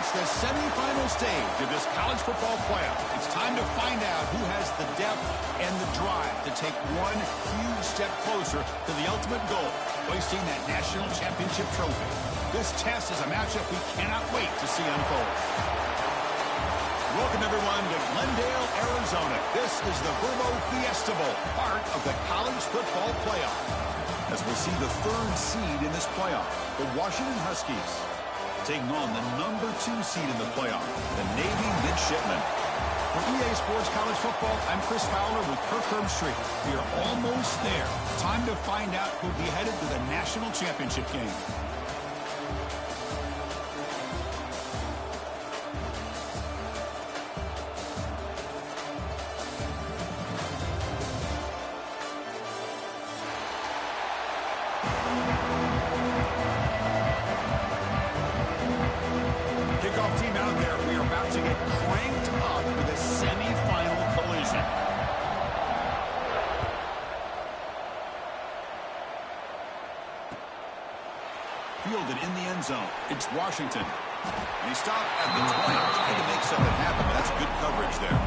reached the semifinal stage of this college football playoff. It's time to find out who has the depth and the drive to take one huge step closer to the ultimate goal, hoisting that national championship trophy. This test is a matchup we cannot wait to see unfold. Welcome, everyone, to Glendale, Arizona. This is the Verbo Fiesta Bowl, part of the college football playoff. As we'll see the third seed in this playoff, the Washington Huskies, taking on the number 2 seed in the playoff, the Navy Midshipmen. For EA Sports College Football, I'm Chris Fowler with Kirk Herbstreit. We are almost there. Time to find out who'll be headed to the national championship game. Fielded in the end zone. It's Washington. And he stopped at the 20, trying to make something happen, but that's good coverage there.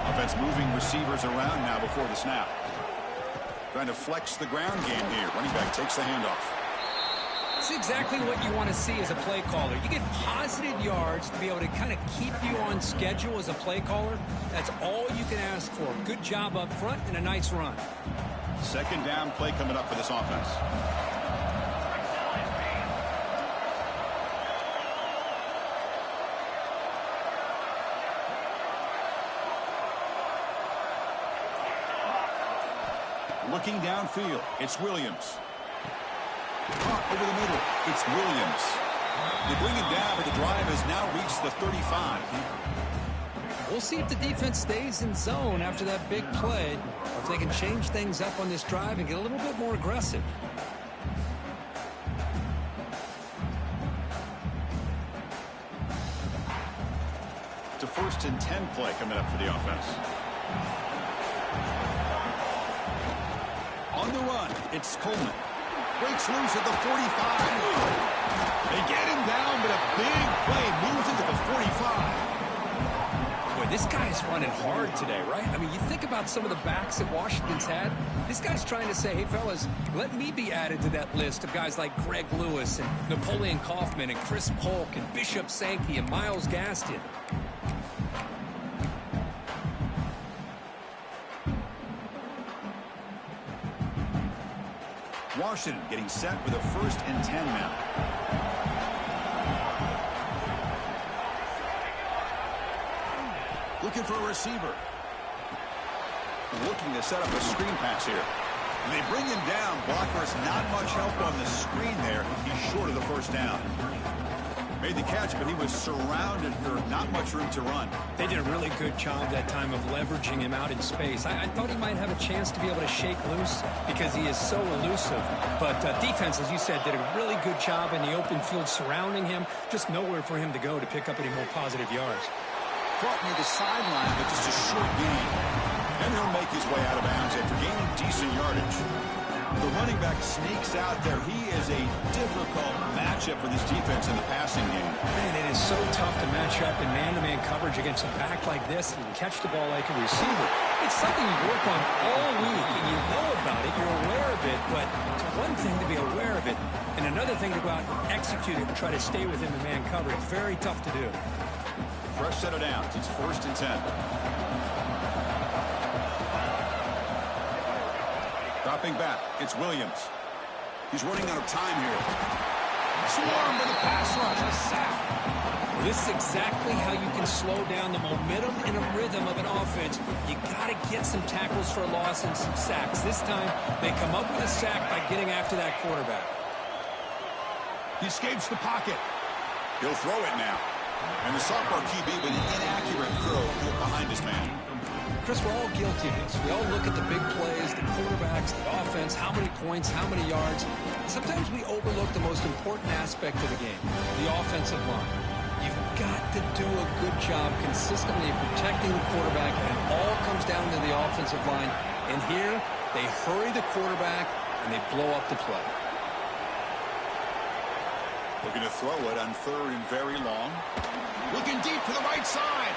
Offense moving receivers around now before the snap. Trying to flex the ground game here. Running back takes the handoff. It's exactly what you want to see as a play caller. You get positive yards to be able to kind of keep you on schedule as a play caller. That's all you can ask for. Good job up front and a nice run. Second down play coming up for this offense. Looking downfield, it's Williams. Caught over the middle, it's Williams. They bring it down, but the drive has now reached the 35. We'll see if the defense stays in zone after that big play, or if they can change things up on this drive and get a little bit more aggressive. It's a 1st and 10 play coming up for the offense. On the run, it's Coleman. Breaks loose at the 45. They get him down, but a big play moves into the 45. Boy, this guy's running hard today, right? I mean, you think about some of the backs that Washington's had. This guy's trying to say, hey, fellas, let me be added to that list of guys like Greg Lewis and Napoleon Kaufman and Chris Polk and Bishop Sankey and Myles Gaston. Washington getting set with a 1st and 10 now. Looking for a receiver. Looking to set up a screen pass here. And they bring him down. Blockers not much help on the screen there. He's short of the 1st down. Made the catch, but he was surrounded for not much room to run. They did a really good job that time of leveraging him out in space. I thought he might have a chance to be able to shake loose because he is so elusive. But defense, as you said, did a really good job in the open field surrounding him. Just nowhere for him to go to pick up any more positive yards. Caught near the sideline, but just a short gain. And he'll make his way out of bounds after gaining decent yardage. The running back sneaks out there. He is a difficult matchup for this defense in the passing game. Man, it is so tough to match up in man-to-man coverage against a back like this and catch the ball like a receiver. It's something you work on all week, and you know about it. You're aware of it, but it's one thing to be aware of it, and another thing to go out and execute it and try to stay within the man coverage. Very tough to do. Fresh set of downs. It's 1st and 10. Dropping back, it's Williams. He's running out of time here. Swarmed with a pass rush, a sack. Well, this is exactly how you can slow down the momentum and a rhythm of an offense. You got to get some tackles for a loss and some sacks. This time, they come up with a sack by getting after that quarterback. He escapes the pocket. He'll throw it now. And the sophomore QB with an inaccurate throw behind his man. Chris, we're all guilty of this. We all look at the big plays, the quarterbacks, the offense, how many points, how many yards. Sometimes we overlook the most important aspect of the game, the offensive line. You've got to do a good job consistently protecting the quarterback, and it all comes down to the offensive line. And here, they hurry the quarterback, and they blow up the play. Looking to throw it on 3rd and very long. Looking deep to the right side.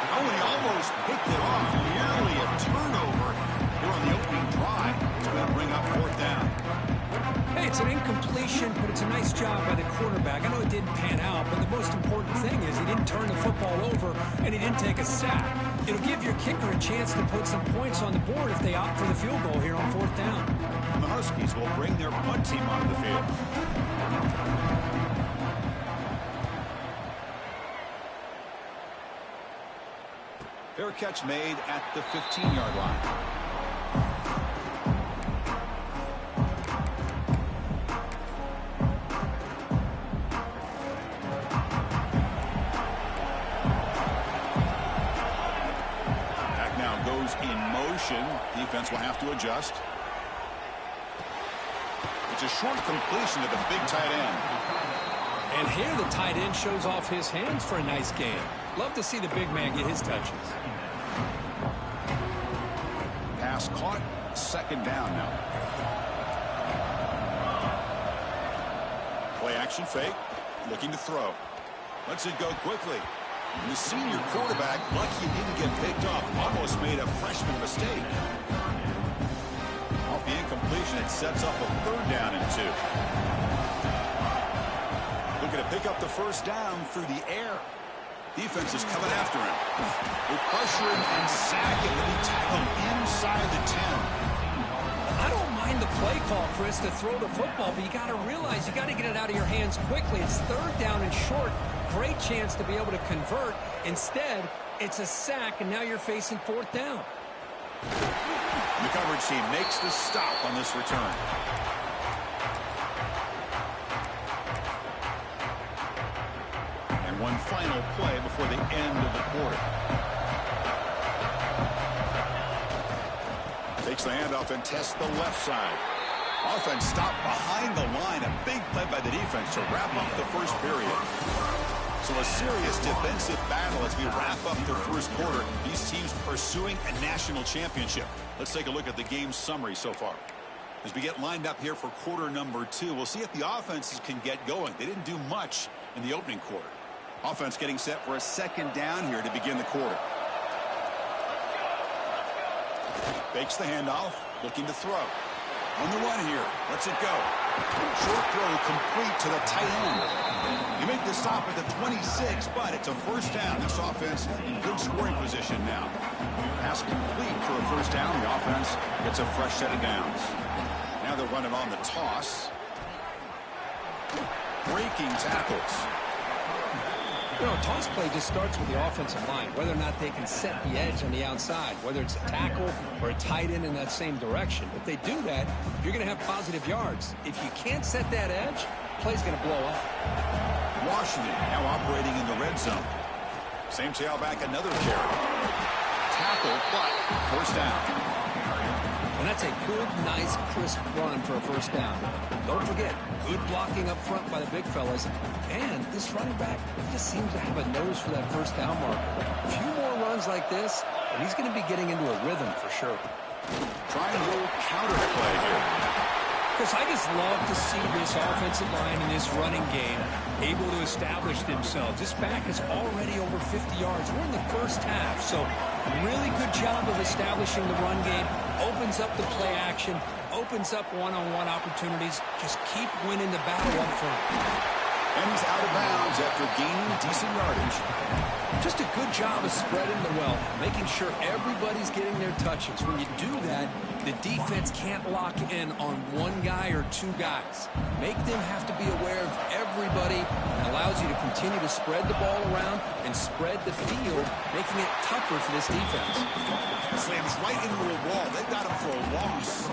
Oh, and he almost picked it off. Nearly a turnover here on the opening drive. It's going to bring up 4th down. Hey, it's an incompletion, but it's a nice job by the quarterback. I know it didn't pan out, but the most important thing is he didn't turn the football over, and he didn't take a sack. It'll give your kicker a chance to put some points on the board if they opt for the field goal here on 4th down. And the Huskies will bring their punt team onto the field. Fair catch made at the 15-yard line. Back now goes in motion. Defense will have to adjust. It's a short completion to the big tight end. And here the tight end shows off his hands for a nice game. Love to see the big man get his touches. Pass caught. 2nd down now. Play action fake. Looking to throw. Lets it go quickly. And the senior quarterback, lucky he didn't get picked off. Almost made a freshman mistake. Off the incompletion, it sets up a 3rd down and 2. Looking to pick up the 1st down through the air. Defense is coming after him. They pressure him and sack him, and he tackled inside the 10. I don't mind the play call, Chris, to throw the football, but you got to realize you got to get it out of your hands quickly. It's 3rd down and short. Great chance to be able to convert. Instead, it's a sack, and now you're facing 4th down. The coverage team makes the stop on this return. One final play before the end of the quarter. Takes the handoff and tests the left side. Offense stopped behind the line. A big play by the defense to wrap up the 1st period. So a serious defensive battle as we wrap up the 1st quarter. These teams pursuing a national championship. Let's take a look at the game summary so far. As we get lined up here for quarter number 2, we'll see if the offenses can get going. They didn't do much in the opening quarter. Offense getting set for a 2nd down here to begin the quarter. Fakes the handoff, looking to throw. On the run here, lets it go. Short throw complete to the tight end. You make the stop at the 26, but it's a 1st down. This offense in good scoring position now. Pass complete for a 1st down. The offense gets a fresh set of downs. Now they're running on the toss. Breaking tackles. You know, a toss play just starts with the offensive line, whether or not they can set the edge on the outside, whether it's a tackle or a tight end in that same direction. If they do that, you're going to have positive yards. If you can't set that edge, play's going to blow up. Washington now operating in the red zone. Same tailback, another carry. Tackle, but 1st down. And that's a good, nice, crisp run for a 1st down. Don't forget, good blocking up front by the big fellas. And this running back just seems to have a nose for that 1st down marker. A few more runs like this, and he's going to be getting into a rhythm for sure. Try and roll counter play here. Chris, I just love to see this offensive line in this running game able to establish themselves. This back is already over 50 yards. We're in the 1st half, so really good job of establishing the run game. Opens up the play action, opens up one-on-one opportunities. Just keep winning the battle up front. And he's out of bounds after gaining decent yardage. Just a good job of spreading the wealth, making sure everybody's getting their touches. When you do that, the defense can't lock in on one guy or 2 guys. Make them have to be aware of everybody, and allows you to continue to spread the ball around and spread the field, making it tougher for this defense. Slams right into a wall. They've got him for a loss.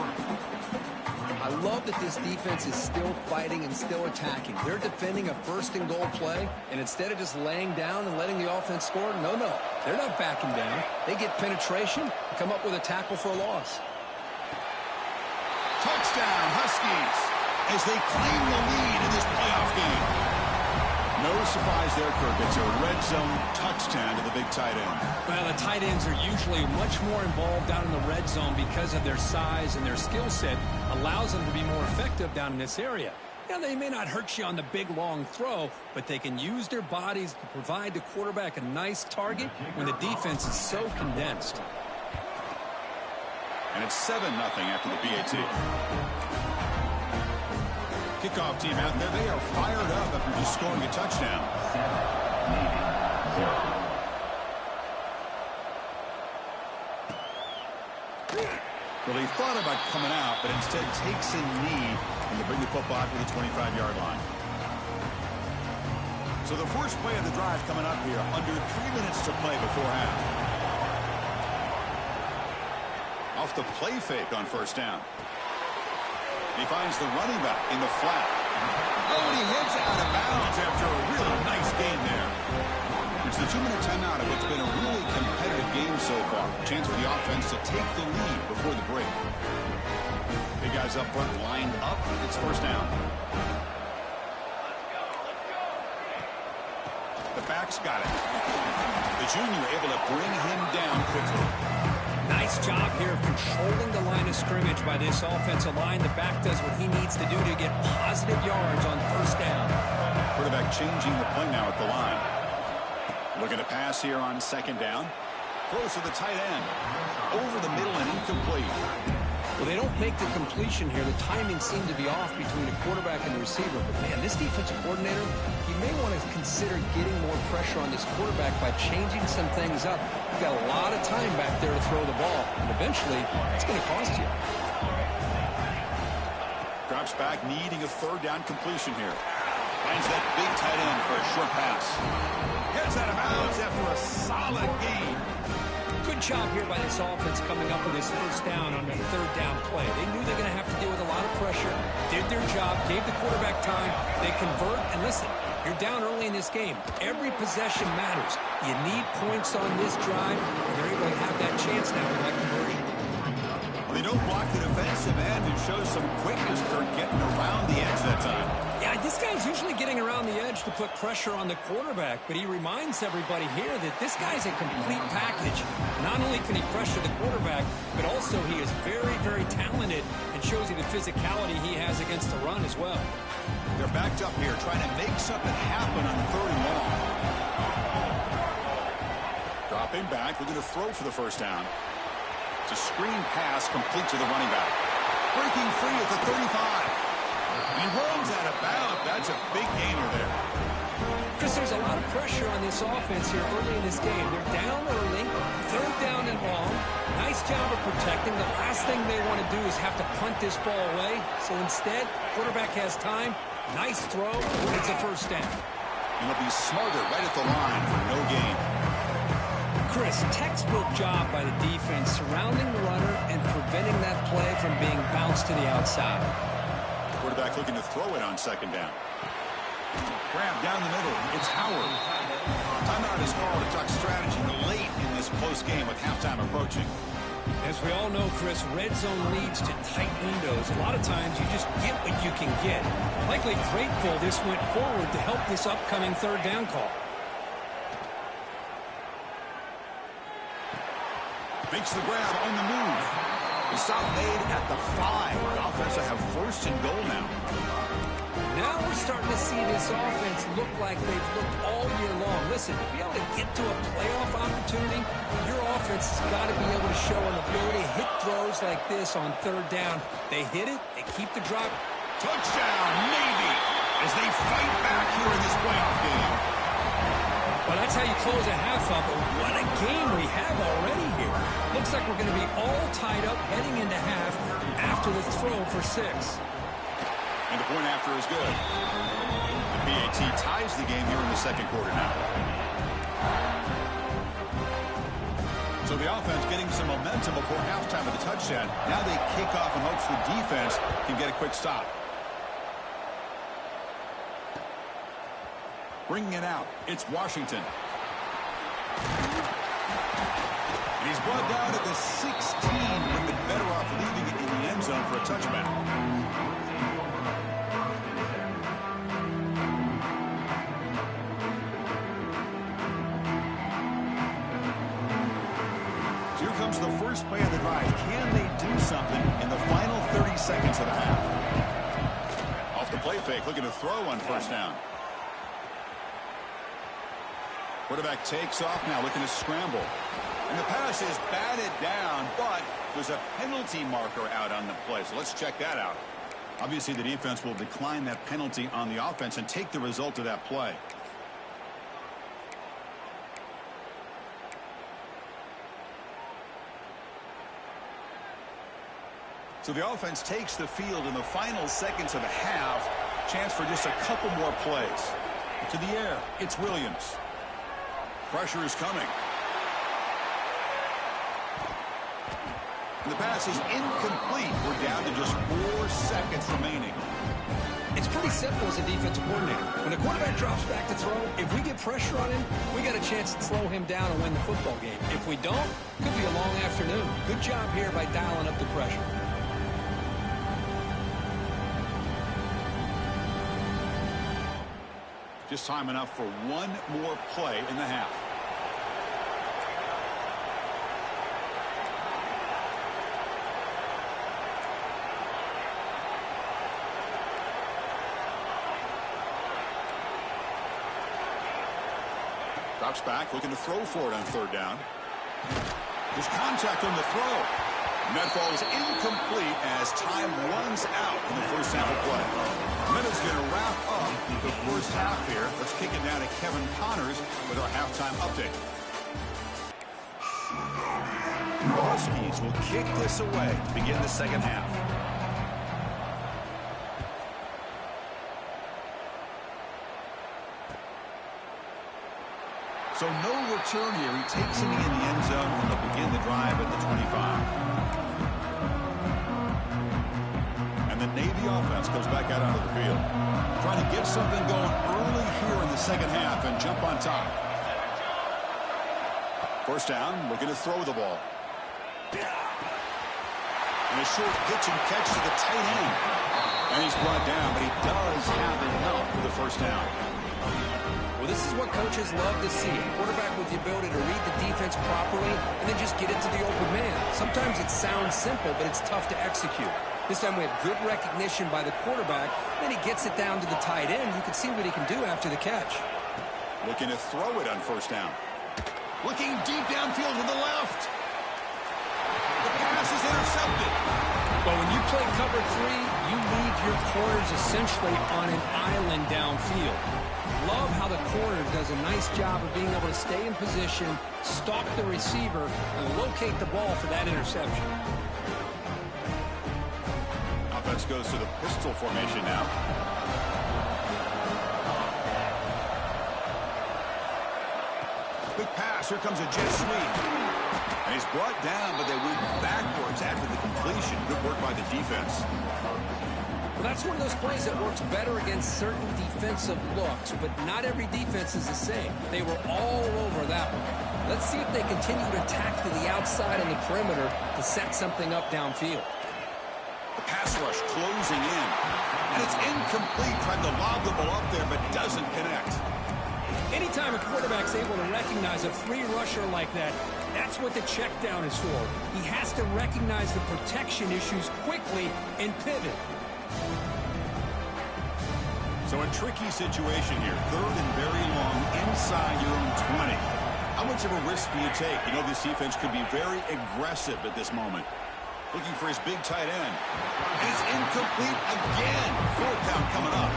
I love that this defense is still fighting and still attacking. They're defending a 1st and goal play, and instead of just laying down and letting the offense score, no, they're not backing down. They get penetration, come up with a tackle for a loss. Touchdown, Huskies, as they claim the lead in this playoff game. No surprise there, Kirk. It's a red zone touchdown to the big tight end. Well, the tight ends are usually much more involved down in the red zone because of their size and their skill set allows them to be more effective down in this area. Now, they may not hurt you on the big, long throw, but they can use their bodies to provide the quarterback a nice target when the defense is so condensed. And it's 7-0 after the PAT. Kickoff team out there. They are fired up after just scoring a touchdown. Well, he thought about coming out, but instead takes a knee when they bring the football out to the 25-yard line. So the first play of the drive coming up here, under 3 minutes to play before half. Off the play fake on first down. He finds the running back in the flat. Oh, and he heads out of bounds after a really nice game there. It's the 2-minute timeout of what's been a really competitive game so far. Chance for the offense to take the lead before the break. Big guys up front lined up. It's first down. The back's got it. The junior able to bring him down quickly. Nice job here of controlling the line of scrimmage by this offensive line. The back does what he needs to do to get positive yards on first down. Quarterback changing the play now at the line. Looking to pass here on second down. Throws to the tight end. Over the middle and incomplete. Well, they don't make the completion here. The timing seemed to be off between the quarterback and the receiver. But, man, this defensive coordinator, he may want to consider getting more pressure on this quarterback by changing some things up. You've got a lot of time back there to throw the ball. And eventually, it's going to cost you. Drops back, needing a third down completion here. Finds that big tight end for a short pass. Gets out of bounds after a solid game. Good job here by this offense coming up with this first down on the third down play. They knew they're going to have to deal with a lot of pressure, did their job, gave the quarterback time. They convert, and listen, you're down early in this game. Every possession matters. You need points on this drive, and they're able to have that chance now with that conversion. Well, they don't block the defensive end and show some quickness for getting around the edge that time. Yeah, this guy's usually getting around the edge to put pressure on the quarterback, but he reminds everybody here that this guy's a complete package. Not only can he pressure the quarterback, but also he is very, very talented and shows you the physicality he has against the run as well. They're backed up here trying to make something happen on third and long. Dropping back, looking to throw for the first down. It's a screen pass complete to the running back. Breaking free at the 35. He runs out of bounds. That's a big gainer there. Chris, there's a lot of pressure on this offense here early in this game. They're down early, third down and long. Nice job of protecting. The last thing they want to do is have to punt this ball away. So instead, quarterback has time. Nice throw. It's a first down. And he'll be smarter right at the line for no gain. Chris, textbook job by the defense surrounding the runner and preventing that play from being bounced to the outside. Quarterback looking to throw it on second down. Grab down the middle. It's Howard. Timeout is called to talk strategy late in this close game with halftime approaching. As we all know, Chris, red zone leads to tight windows. A lot of times you just get what you can get. Likely grateful this went forward to help this upcoming third down call. Makes the grab on the move. The stop made at the 5. The offense will have first and goal now. Now we're starting to see this offense look like they've looked all year long. Listen, to be able to get to a playoff opportunity, your offense has got to be able to show an ability to hit throws like this on third down. They hit it, they keep the drop. Touchdown, Navy, as they fight back here in this playoff game. Well, that's how you close a half up. But what a game we have already here. Looks like we're going to be all tied up heading into half after the throw for 6. And the point after is good. The PAT ties the game here in the second quarter now. So the offense getting some momentum before halftime with the touchdown. Now they kick off in hopes the defense can get a quick stop. Bringing it out, it's Washington. And he's brought down at the 16. Would have been better off leaving it in the end zone for a touchback. first play of the drive. Can they do something in the final 30 seconds of the half? Off the play fake, looking to throw on first down. Quarterback takes off now, looking to scramble. And the pass is batted down, but there's a penalty marker out on the play. So let's check that out. Obviously, the defense will decline that penalty on the offense and take the result of that play. So the offense takes the field in the final seconds of the half. Chance for just a couple more plays. To the air, it's Williams. Pressure is coming. And the pass is incomplete. We're down to just 4 seconds remaining. It's pretty simple as a defensive coordinator. When a quarterback drops back to throw, if we get pressure on him, we got a chance to slow him down and win the football game. If we don't, it could be a long afternoon. Good job here by dialing up the pressure. Just time enough for one more play in the half. Drops back, looking to throw for it on third down. There's contact on the throw. And that ball is incomplete as time runs out in the first half of play. Minute's going to wrap up the first half here. Let's kick it down to Kevin Connors with our halftime update. The Huskies will kick this away to begin the second half. So no return here. He takes it in the end zone and they'll begin the drive at the 25. And the Navy offense comes back out onto the field. Trying to get something going early here in the second half and jump on top. First down, looking to throw the ball. And a short pitch and catch to the tight end. And he's brought down, but he does have enough for the first down. Well, this is what coaches love to see. A quarterback with the ability to read the defense properly and then just get it to the open man. Sometimes it sounds simple, but it's tough to execute. This time we have good recognition by the quarterback. Then he gets it down to the tight end. You can see what he can do after the catch. Looking to throw it on first down. Looking deep downfield to the left. The pass is intercepted. Well, when you play cover 3, you leave your corners essentially on an island downfield. Love how the corner does a nice job of being able to stay in position, stalk the receiver, and locate the ball for that interception. Offense goes to the pistol formation now. Quick pass. Here comes a jet sweep. And he's brought down, but they went backwards after the completion. Good work by the defense. Well, that's one of those plays that works better against certain defensive looks, but not every defense is the same. They were all over that one. Let's see if they continue to attack to the outside and the perimeter to set something up downfield. The pass rush closing in. And it's incomplete. Tried to lob the ball up there, but doesn't connect. Anytime a quarterback's able to recognize a free rusher like that, that's what the check down is for. He has to recognize the protection issues quickly and pivot. So a tricky situation here. Third and very long inside your own 20. How much of a risk do you take? You know this defense could be very aggressive at this moment. Looking for his big tight end. And it's incomplete again. Fourth down coming up.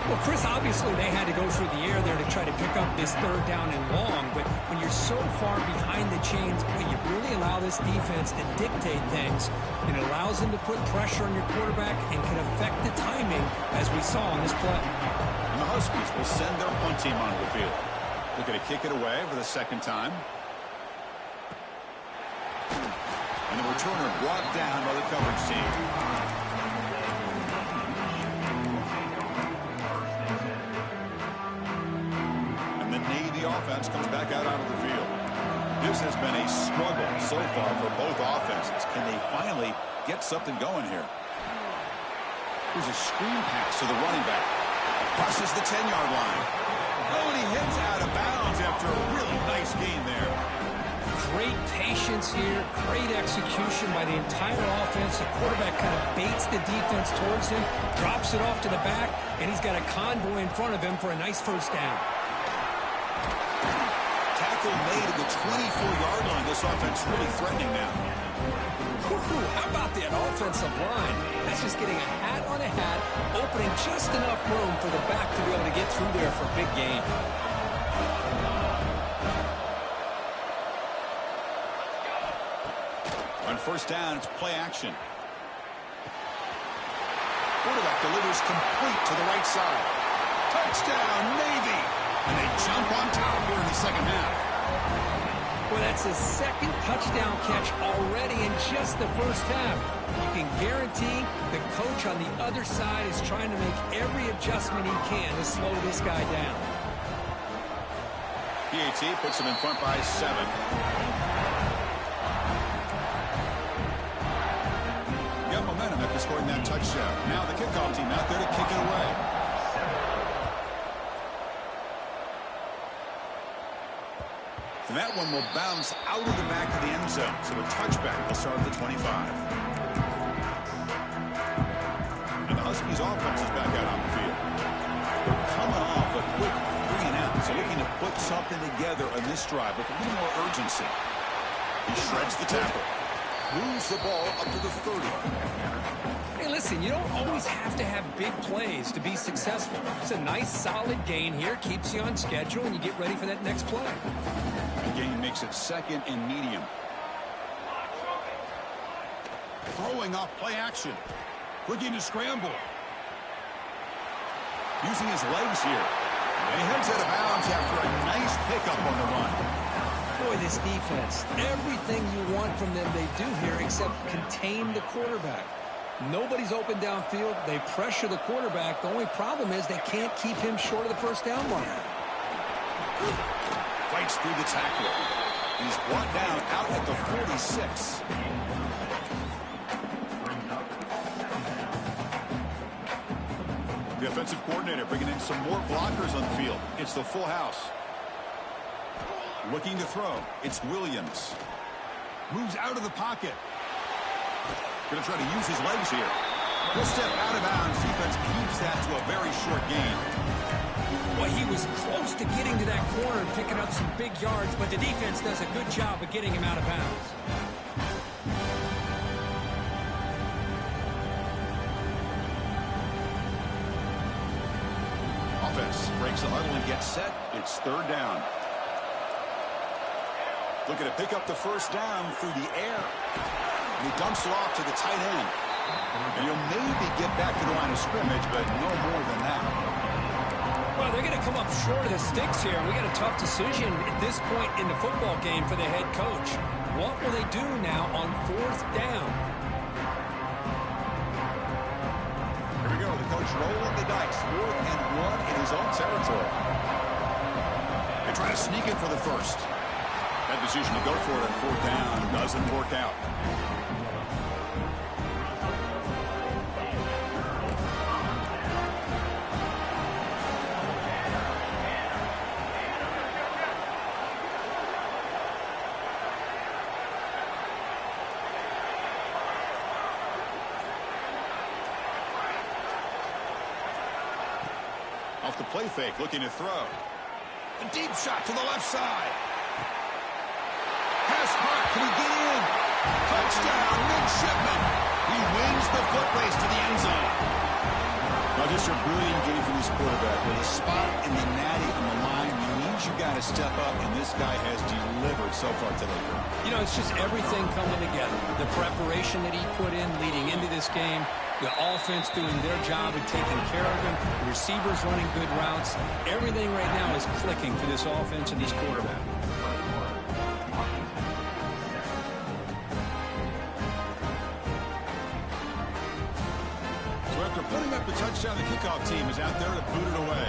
Well, Chris, obviously they had to go through the air there to try to pick up this third down and long, but when you're so far behind the chains, you really allow this defense to dictate things, and it allows them to put pressure on your quarterback and can affect the timing, as we saw on this play. And the Huskies will send their punt team onto the field. Looking to kick it away for the second time. And the returner brought down by the coverage team. Offense comes back out onto the field. This has been a struggle so far for both offenses. Can they finally get something going here? Here's a screen pass to the running back. Crosses the 10-yard line. Oh, and he hits out of bounds after a really nice gain there. Great patience here, great execution by the entire offense. The quarterback kind of baits the defense towards him, drops it off to the back, and he's got a convoy in front of him for a nice first down. Tackle made at the 24-yard line. This offense really threatening now. How about that offensive line? That's just getting a hat on a hat, opening just enough room for the back to be able to get through there for a big gain. On first down, it's play action. Quarterback delivers complete to the right side. Touchdown, Navy! And they jump on top here in the second half. Well, that's his second touchdown catch already in just the first half. You can guarantee the coach on the other side is trying to make every adjustment he can to slow this guy down. PAT puts him in front by 7. Got momentum after scoring that touchdown. Now the kickoff team out there to kick it away. And that one will bounce out of the back of the end zone. So a touchback will start at the 25. And the Huskies offense is back out on the field. They're coming off a quick 3-and-out. So looking to put something together on this drive with a little more urgency. He shreds the tackle. Moves the ball up to the 30. Hey, listen, you don't always have to have big plays to be successful. It's a nice, solid gain here. Keeps you on schedule, and you get ready for that next play. The gain makes it second and medium. Throwing off play action. Looking to scramble. Using his legs here. And he heads out of bounds after a nice pickup on the run. Boy, this defense, everything you want from them they do here except contain the quarterback. Nobody's open downfield. They pressure the quarterback. The only problem is they can't keep him short of the first down line. Fights through the tackle. He's brought down out at the 46. The offensive coordinator bringing in some more blockers on the field. It's the full house. Looking to throw. It's Williams. Moves out of the pocket. Going to try to use his legs here. He'll step out of bounds. Defense keeps that to a very short gain. Well, he was close to getting to that corner and picking up some big yards, but the defense does a good job of getting him out of bounds. Offense breaks the huddle and gets set. It's third down. Looking to pick up the first down through the air. And he dumps it off to the tight end. And he'll maybe get back to the line of scrimmage, but no more than that. Well, they're going to come up short of the sticks here. We got a tough decision at this point in the football game for the head coach. What will they do now on fourth down? Here we go. The coach rolling the dice. 4th and 1 in his own territory. They try to sneak it for the first. That decision to go for it on fourth down doesn't work out. Off the play fake, looking to throw. A deep shot to the left side. Pass caught. Can he get in? Touchdown, Midshipman. He wins the foot race to the end zone. Now, just a brilliant game from this quarterback. With a spot in the natty on the line, means you got to step up, and this guy has delivered so far today. You know, it's just everything coming together. The preparation that he put in leading into this game, the offense doing their job of taking care of him, the receivers running good routes. Everything right now is clicking for this offense and this quarterback. So after putting up the touchdown, the kickoff team is out there to boot it away.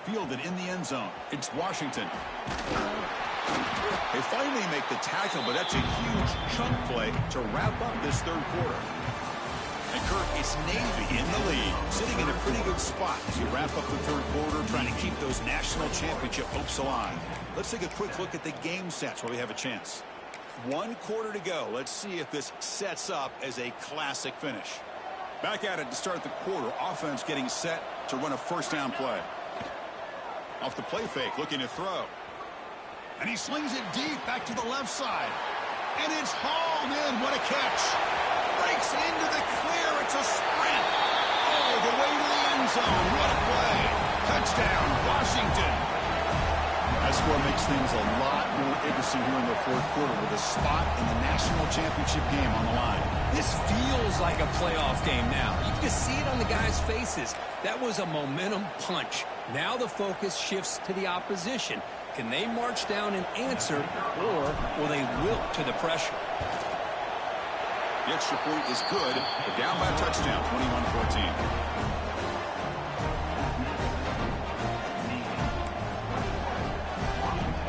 Fielded in the end zone. It's Washington. They finally make the tackle, but that's a huge chunk play to wrap up this third quarter. And Kirk, it's Navy in the lead, sitting in a pretty good spot as you wrap up the third quarter, trying to keep those national championship hopes alive. Let's take a quick look at the game sets while we have a chance. 1 quarter to go. Let's see if this sets up as a classic finish. Back at it to start the quarter. Offense getting set to run a first down play. Off the play fake, looking to throw. And he slings it deep back to the left side. And it's hauled in. What a catch. Breaks into the clear. It's a sprint. Oh, the way to the end zone. What a play. Touchdown, Washington. That score makes things a lot more interesting here in the fourth quarter with a spot in the national championship game on the line. This feels like a playoff game now. You can just see it on the guys' faces. That was a momentum punch. Now the focus shifts to the opposition. Can they march down and answer, or will they wilt to the pressure? The extra point is good, but down by a touchdown, 21-14.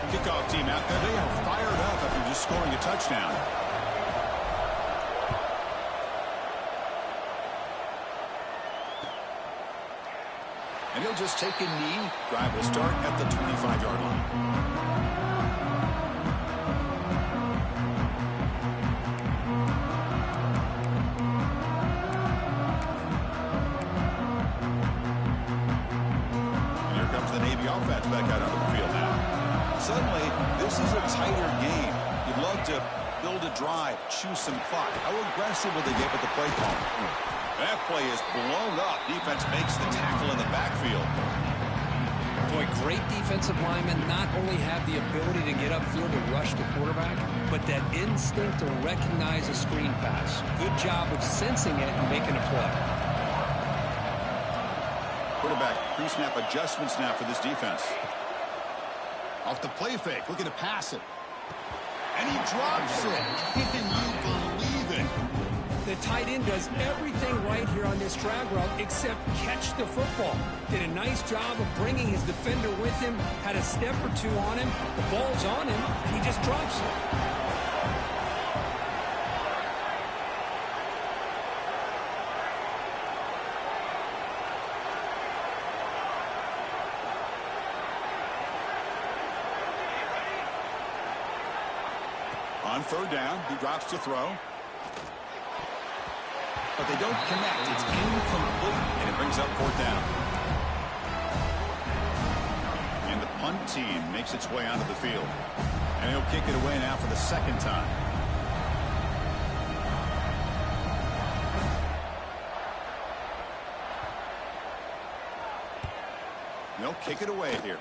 Kickoff team out there. They are fired up after just scoring a touchdown. And he'll just take a knee. Drive will start at the 25-yard line. Offense back out onto the field now. Suddenly, this is a tighter game. You'd love to build a drive, choose some clock. How aggressive will they get with the play call? That play is blown up. Defense makes the tackle in the backfield. Boy, great defensive linemen not only have the ability to get upfield and rush the quarterback, but that instinct to recognize a screen pass. Good job of sensing it and making a play. Quarterback pre-snap adjustments now for this defense. Off the play fake, looking to pass it. And he drops it. Can you believe it? The tight end does everything right here on this drag route except catch the football. Did a nice job of bringing his defender with him, had a step or two on him, the ball's on him, and he just drops it. On third down, he drops to throw. But they don't connect. It's incomplete, and it brings up fourth down. And the punt team makes its way onto the field. And he'll kick it away now for the second time. They'll kick it away here.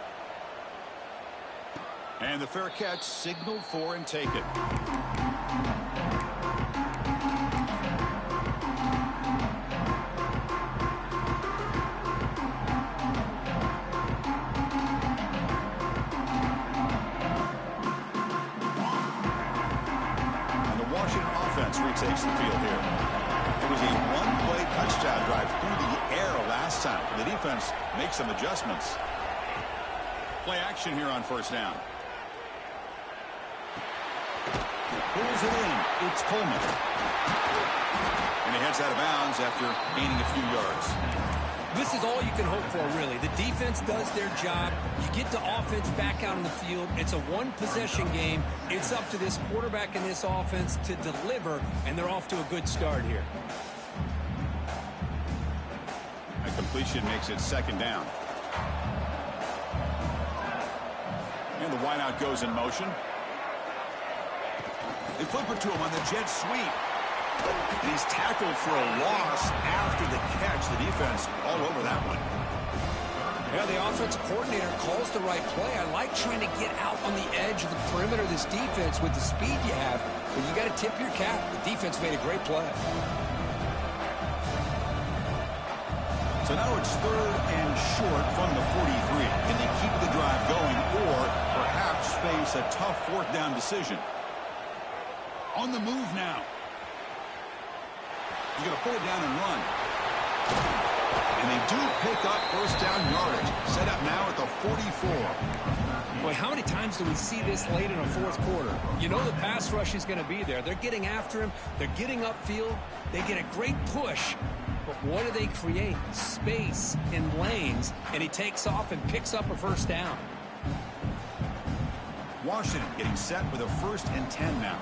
And the fair catch signaled for and take it. And the Washington offense retakes the field here. It was a one-play touchdown drive through the air last time. The defense makes some adjustments. Play action here on first down. Pulls it in. It's Coleman. And he heads out of bounds after gaining a few yards. This is all you can hope for, really. The defense does their job. You get the offense back out on the field. It's a one-possession game. It's up to this quarterback and this offense to deliver, and they're off to a good start here. A completion makes it second down. And the wideout goes in motion. They flip it to him on the jet sweep. And he's tackled for a loss after the catch. The defense all over that one. Yeah, the offensive coordinator calls the right play. I like trying to get out on the edge of the perimeter of this defense with the speed you have. But you got to tip your cap. The defense made a great play. So now it's third and short from the 43. Can they keep the drive going or perhaps face a tough fourth down decision? On the move now. He's going to pull it down and run. And they do pick up first down yardage. Set up now at the 44. Boy, how many times do we see this late in a fourth quarter? You know the pass rush is going to be there. They're getting after him. They're getting upfield. They get a great push. But what do they create? Space in lanes. And he takes off and picks up a first down. Washington getting set with a 1st and 10 now.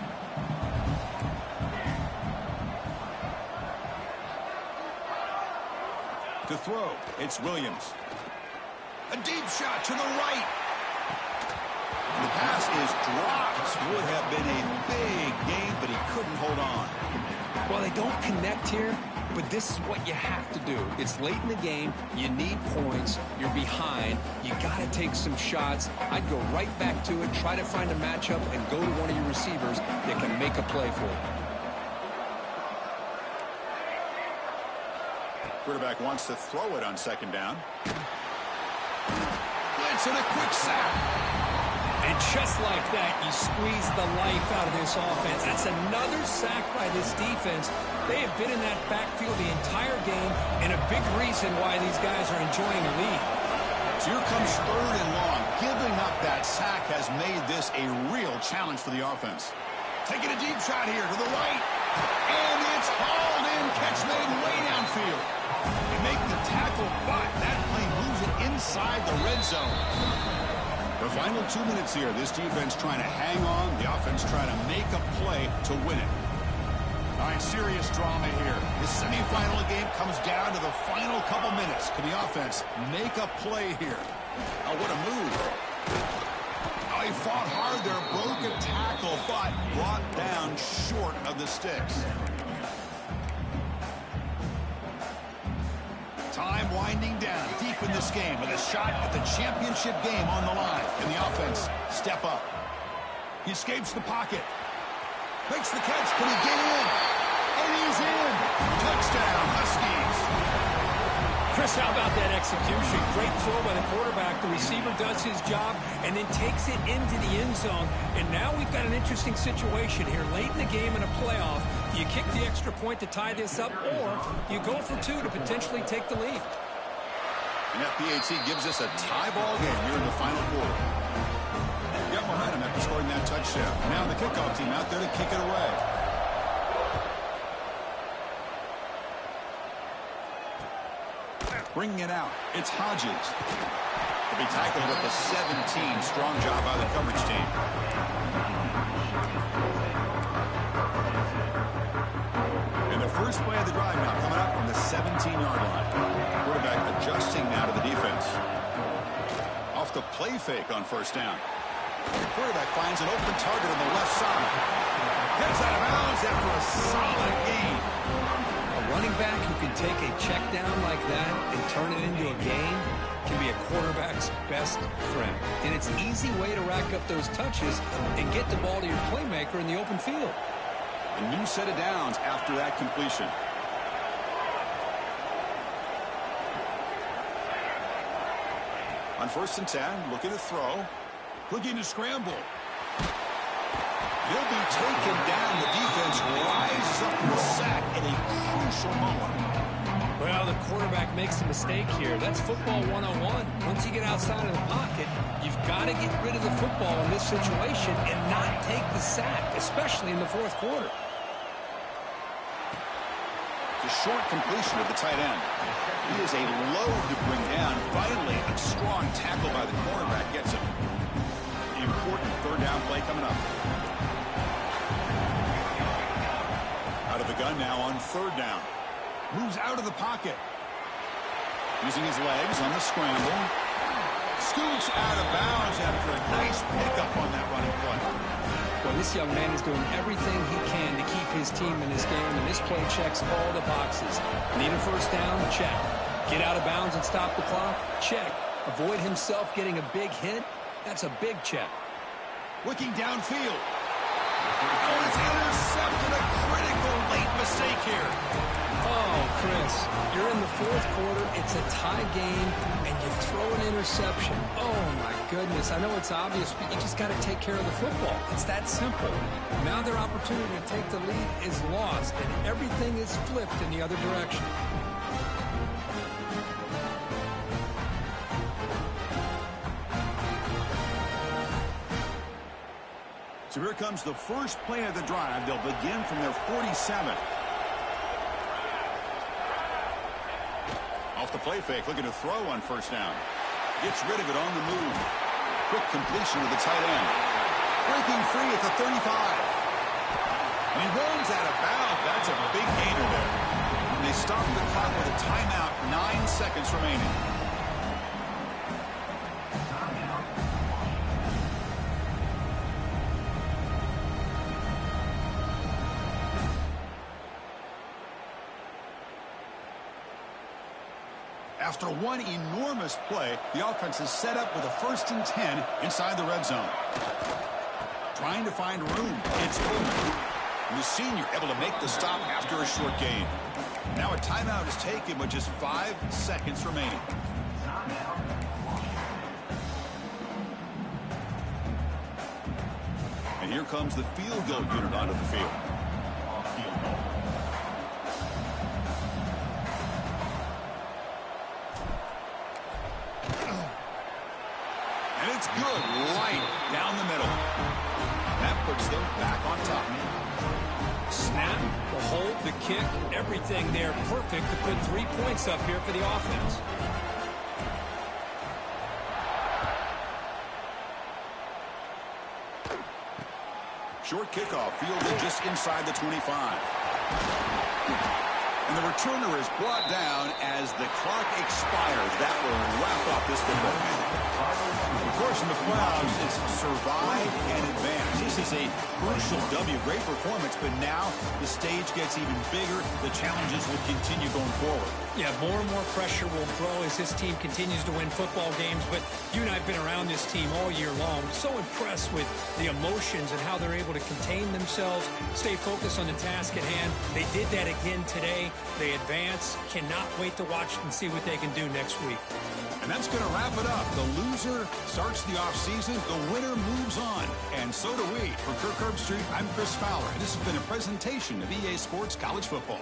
To throw, it's Williams. A deep shot to the right. The pass is dropped. Would have been a big game, but he couldn't hold on. Well, they don't connect here, but this is what you have to do. It's late in the game. You need points. You're behind. You got to take some shots. I'd go right back to it, try to find a matchup, and go to one of your receivers that can make a play for you. Quarterback wants to throw it on 2nd down. Blitz and a quick sack. And just like that, you squeeze the life out of this offense. That's another sack by this defense. They have been in that backfield the entire game, and a big reason why these guys are enjoying the lead. So here comes 3rd and long. Giving up that sack has made this a real challenge for the offense. Taking a deep shot here to the right. And it's hauled in. Catch made way downfield. They make the tackle, but that play moves it inside the red zone. The final 2 minutes here. This defense trying to hang on. The offense trying to make a play to win it. All right, serious drama here. The semifinal game comes down to the final couple minutes. Can the offense make a play here? Oh, what a move. Oh, he fought hard there. Broke a tackle, but brought down short of the sticks. Time winding down deep in this game with a shot at the championship game on the line. Can the offense step up? He escapes the pocket. Makes the catch. Can he get in? And he's in. Touchdown, Huskies. Chris, how about that execution? Great throw by the quarterback. The receiver does his job and then takes it into the end zone. And now we've got an interesting situation here. Late in the game in a playoff, do you kick the extra point to tie this up, or you go for 2 to potentially take the lead? And that PAT gives us a tie ball game here in the final quarter. Got behind him after scoring that touchdown. Now the kickoff team out there to kick it away. Bringing it out, it's Hodges. He'll be tackled at the 17. Strong job by the coverage team. And the first play of the drive now coming up from the 17-yard line. Quarterback adjusting now to the defense. Off the play fake on 1st down. The quarterback finds an open target on the left side. Gets out of bounds after a solid gain. A running back who can take a check down like that and turn it into a gain can be a quarterback's best friend. And it's an easy way to rack up those touches and get the ball to your playmaker in the open field. A new set of downs after that completion. On 1st and 10, looking to throw. Looking to scramble. He'll be taken down. The defense rises up from the sack in a crucial moment. Well, the quarterback makes a mistake here. That's football 101. Once you get outside of the pocket, you've got to get rid of the football in this situation and not take the sack, especially in the fourth quarter. The short completion of the tight end. He is a load to bring down. Finally, a strong tackle by the cornerback gets him. The important 3rd down play coming up. Out of the gun now on 3rd down. Moves out of the pocket. Using his legs on the scramble. Scoots out of bounds after a nice pickup on that running play. Well, this young man is doing everything he can to keep his team in this game, and this play checks all the boxes. Need a 1st down? Check. Get out of bounds and stop the clock? Check. Avoid himself getting a big hit? That's a big check. Looking downfield. Oh, it's intercepted. A critical late mistake here. Oh, Chris, you're in the fourth quarter. It's a tie game, and you throw an interception. Oh, my goodness. I know it's obvious, but you just got to take care of the football. It's that simple. Now their opportunity to take the lead is lost, and everything is flipped in the other direction. So here comes the first play of the drive. They'll begin from their 47. Off the play fake, looking to throw on first down. Gets rid of it on the move. Quick completion to the tight end. Breaking free at the 35. And he runs out of bounds. That's a big gainer there. And they stop the clock with a timeout, 9 seconds remaining. After one enormous play, the offense is set up with a 1st and 10 inside the red zone. Trying to find room. It's open. And the senior able to make the stop after a short gain. Now a timeout is taken with just 5 seconds remaining. And here comes the field goal unit onto the field. It's good, right down the middle. That puts them back on top. Snap, the hold, the kick, everything there perfect to put 3 points up here for the offense. Short kickoff, fielded just inside the 25. And the returner is brought down as the clock expires. That will wrap up this football game. Of course, in the playoffs, it's survive and advance. This is a crucial W. Great performance, but now the stage gets even bigger. The challenges will continue going forward. Yeah, more and more pressure will grow as this team continues to win football games. But you and I have been around this team all year long. So impressed with the emotions and how they're able to contain themselves, stay focused on the task at hand. They did that again today. They advance. Cannot wait to watch and see what they can do next week. And that's going to wrap it up. The loser starts the offseason. The winner moves on. And so do we. For Kirk Herbstreit, I'm Chris Fowler. And this has been a presentation of EA Sports College Football.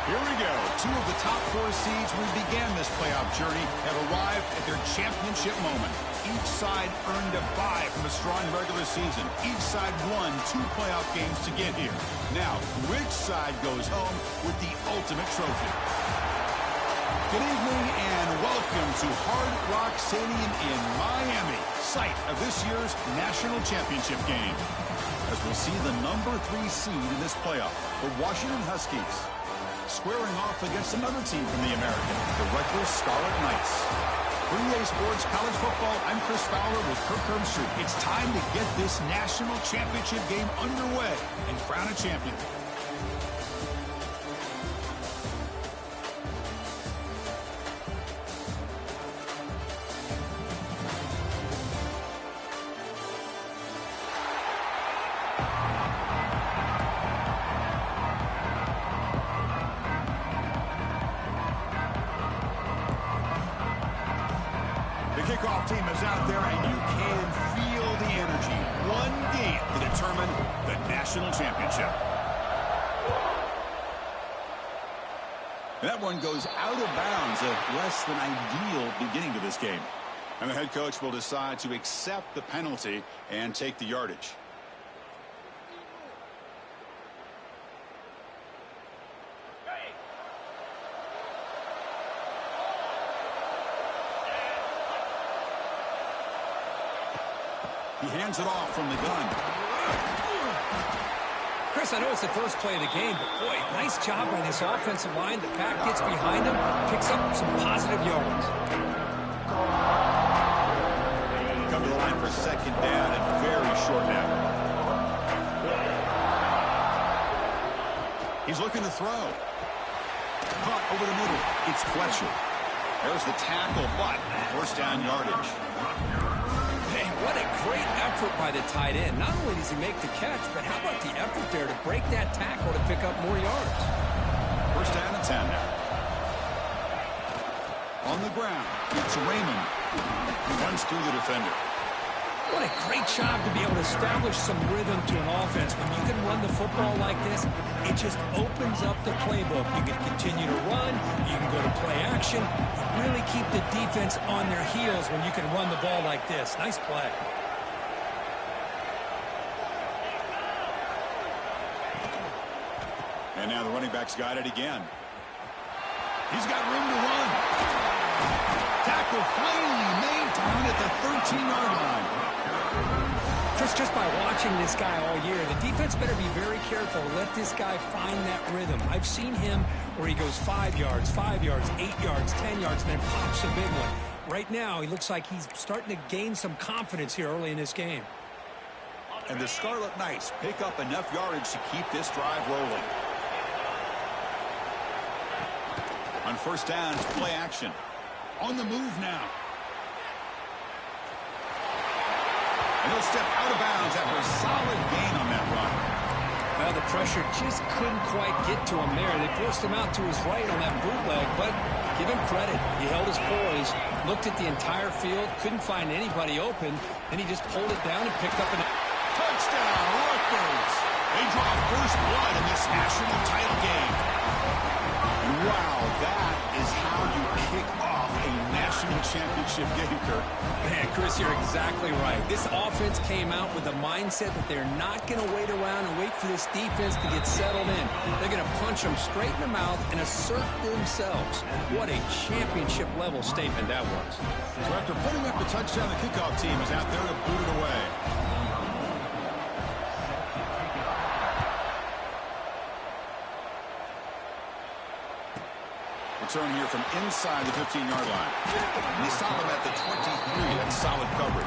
Here we go. Two of the top 4 seeds when we began this playoff journey have arrived at their championship moment. Each side earned a bye from a strong regular season. Each side won 2 playoff games to get here. Now, which side goes home with the ultimate trophy? Good evening and welcome to Hard Rock Stadium in Miami, site of this year's national championship game. As we'll see the number 3 seed in this playoff, the Washington Huskies, squaring off against another team from the American, the Rutgers Scarlet Knights. For EA Sports College Football, I'm Chris Fowler with Kirk Herbstreit. It's time to get this national championship game underway and crown a champion. Kickoff team is out there, and you can feel the energy. One game to determine the national championship. And that one goes out of bounds, a less than ideal beginning to this game. And the head coach will decide to accept the penalty and take the yardage. He hands it off from the gun. Chris, I know it's the first play of the game, but boy, nice job on this offensive line. The back gets behind him, picks up some positive yards. Come to the line for second down and very short now. He's looking to throw. Caught over the middle. It's Fletcher. There's the tackle, but first down yardage. Man, what a great effort by the tight end. Not only does he make the catch, but how about the effort there to break that tackle to pick up more yards? First down and 10 now. On the ground, it's Raymond. He runs through the defender. What a great job to be able to establish some rhythm to an offense. When you can run the football like this, it just opens up the playbook. You can continue to run. You can go to play action. You really keep the defense on their heels when you can run the ball like this. Nice play. And now the running back's got it again. He's got room to run. Tackle finally made to win at the 13-yard line. Just by watching this guy all year, the defense better be very careful to let this guy find that rhythm. I've seen him where he goes 5 yards, 8 yards, 10 yards, and then pops a big one. Right now, he looks like he's starting to gain some confidence here early in this game. And the Scarlet Knights pick up enough yardage to keep this drive rolling. On first down, play action. On the move now. And he'll step out of bounds after a solid gain on that run. Well, the pressure just couldn't quite get to him there. They forced him out to his right on that bootleg, but give him credit. He held his poise, looked at the entire field, couldn't find anybody open, and he just pulled it down and picked up an touchdown, Rutgers. They draw first blood in this national title game. And wow, that is how you kick off a national championship game, Kirk. Man, Chris, you're exactly right. This offense came out with a mindset that they're not going to wait around and wait for this defense to get settled in. They're going to punch them straight in the mouth and assert themselves. What a championship-level statement that was. So after putting up the touchdown, the kickoff team is out there to boot it away. Return here from inside the 15-yard line. And they stop him at the 23. That's solid coverage.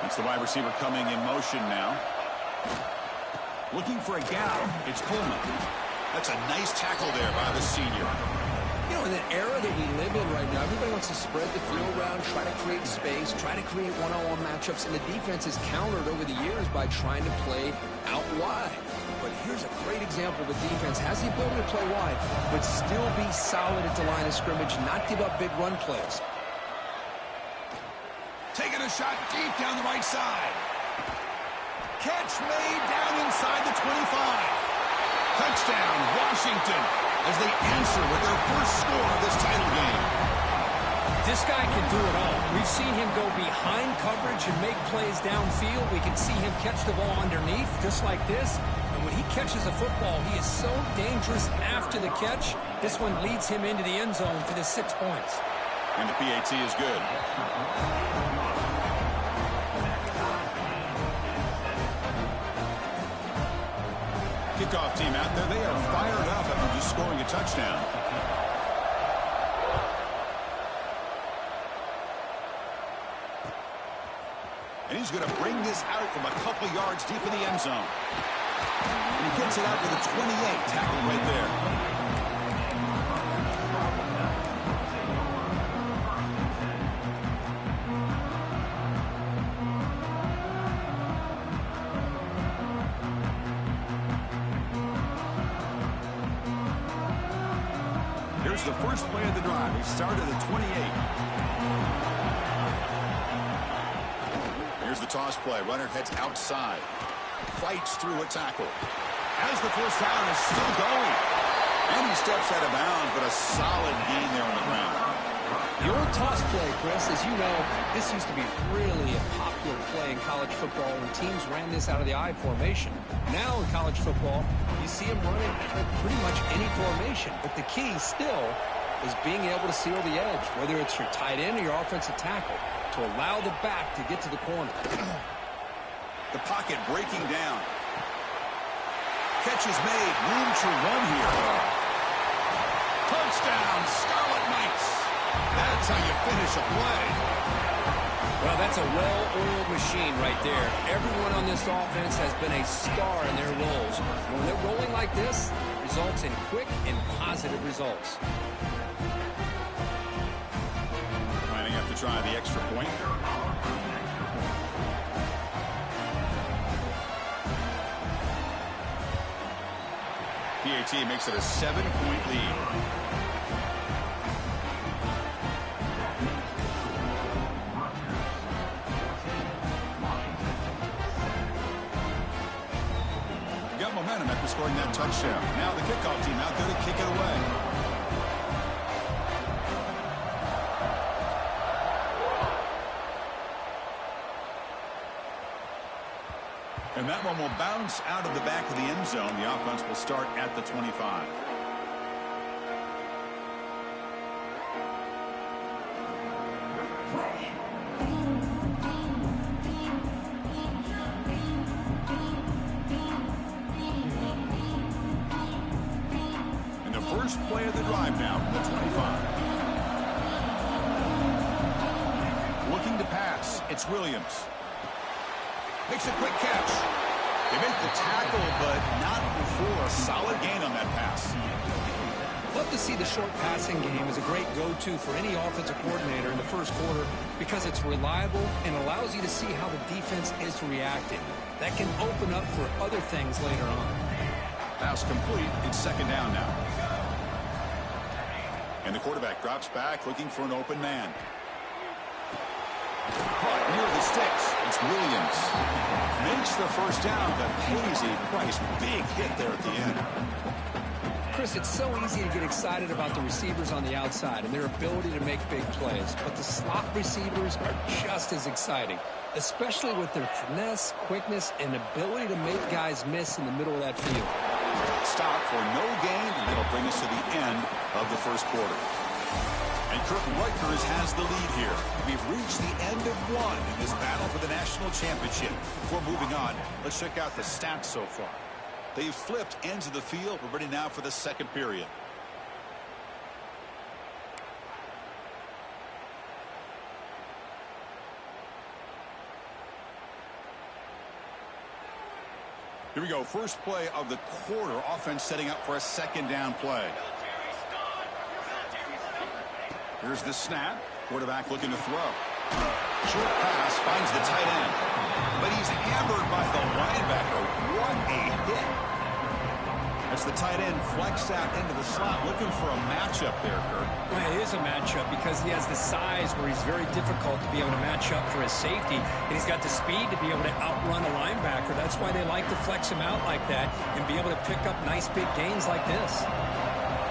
It's the wide receiver coming in motion now. Looking for a gap. It's Coleman. That's a nice tackle there by the senior. You know, in the era that we live in right now, everybody wants to spread the field around, try to create space, try to create one-on-one matchups, and the defense is countered over the years by trying to play out wide. But here's a great example, the defense has the ability to play wide, but still be solid at the line of scrimmage, not give up big run plays. Taking a shot deep down the right side. Catch made down inside the 25. Touchdown, Washington, as they answer with their first score of this title game. This guy can do it all. We've seen him go behind coverage and make plays downfield. We can see him catch the ball underneath, just like this. And when he catches a football, he is so dangerous after the catch. This one leads him into the end zone for the 6 points. And the PAT is good. Kickoff team out there. They are fired up after just scoring a touchdown. And he's going to bring this out from a couple yards deep in the end zone. And he gets it out to the 28, tackled right there. Here's the first play of the drive. He started at 28. Here's the toss play. Runner heads outside. Fights through a tackle. As the first down is still going. And he steps out of bounds, but a solid gain there on the ground. The old toss play, Chris, as you know, this used to be really a popular play in college football when teams ran this out of the I formation. Now in college football, you see them running pretty much any formation. But the key still is being able to seal the edge, whether it's your tight end or your offensive tackle, to allow the back to get to the corner. The pocket breaking down. Catch is made. Room to run here. Touchdown, Scarlet Knights. That's how you finish a play. Well, that's a well-oiled machine right there. Everyone on this offense has been a star in their roles. And when they're rolling like this, results in quick and positive results. Planning up to try the extra point. PAT makes it a 7-point lead. Got momentum after scoring that touchdown. Now the kickoff team out there to kick it away. And that one will bounce out of the back of the end zone. The offense will start at the 25. And the first play of the drive now from the 25. Looking to pass. It's Williams. Makes a quick catch. They make the tackle, but not before a solid gain on that pass. Love to see the short passing game as a great go-to for any offensive coordinator in the first quarter because it's reliable and allows you to see how the defense is reacting. That can open up for other things later on. Pass complete. It's second down now. And the quarterback drops back looking for an open man. Caught near the sticks. It's Williams. Makes the first down, but pays a price. Big hit there at the end. Chris, it's so easy to get excited about the receivers on the outside and their ability to make big plays. But the slot receivers are just as exciting, especially with their finesse, quickness, and ability to make guys miss in the middle of that field. Stop for no gain, and that'll bring us to the end of the first quarter. And Kirk Rutgers has the lead here. We've reached the end of one in this battle for the national championship. Before moving on, let's check out the stats so far. They've flipped ends of the field. We're ready now for the second period. Here we go. First play of the quarter. Offense setting up for a second down play. Here's the snap. Quarterback looking to throw. Short pass finds the tight end. But he's hammered by the linebacker. What a hit. As the tight end flexed out into the slot, looking for a matchup there, Kurt. Well, it is a matchup because he has the size where he's very difficult to be able to match up for his safety, and he's got the speed to be able to outrun a linebacker. That's why they like to flex him out like that and be able to pick up nice big gains like this.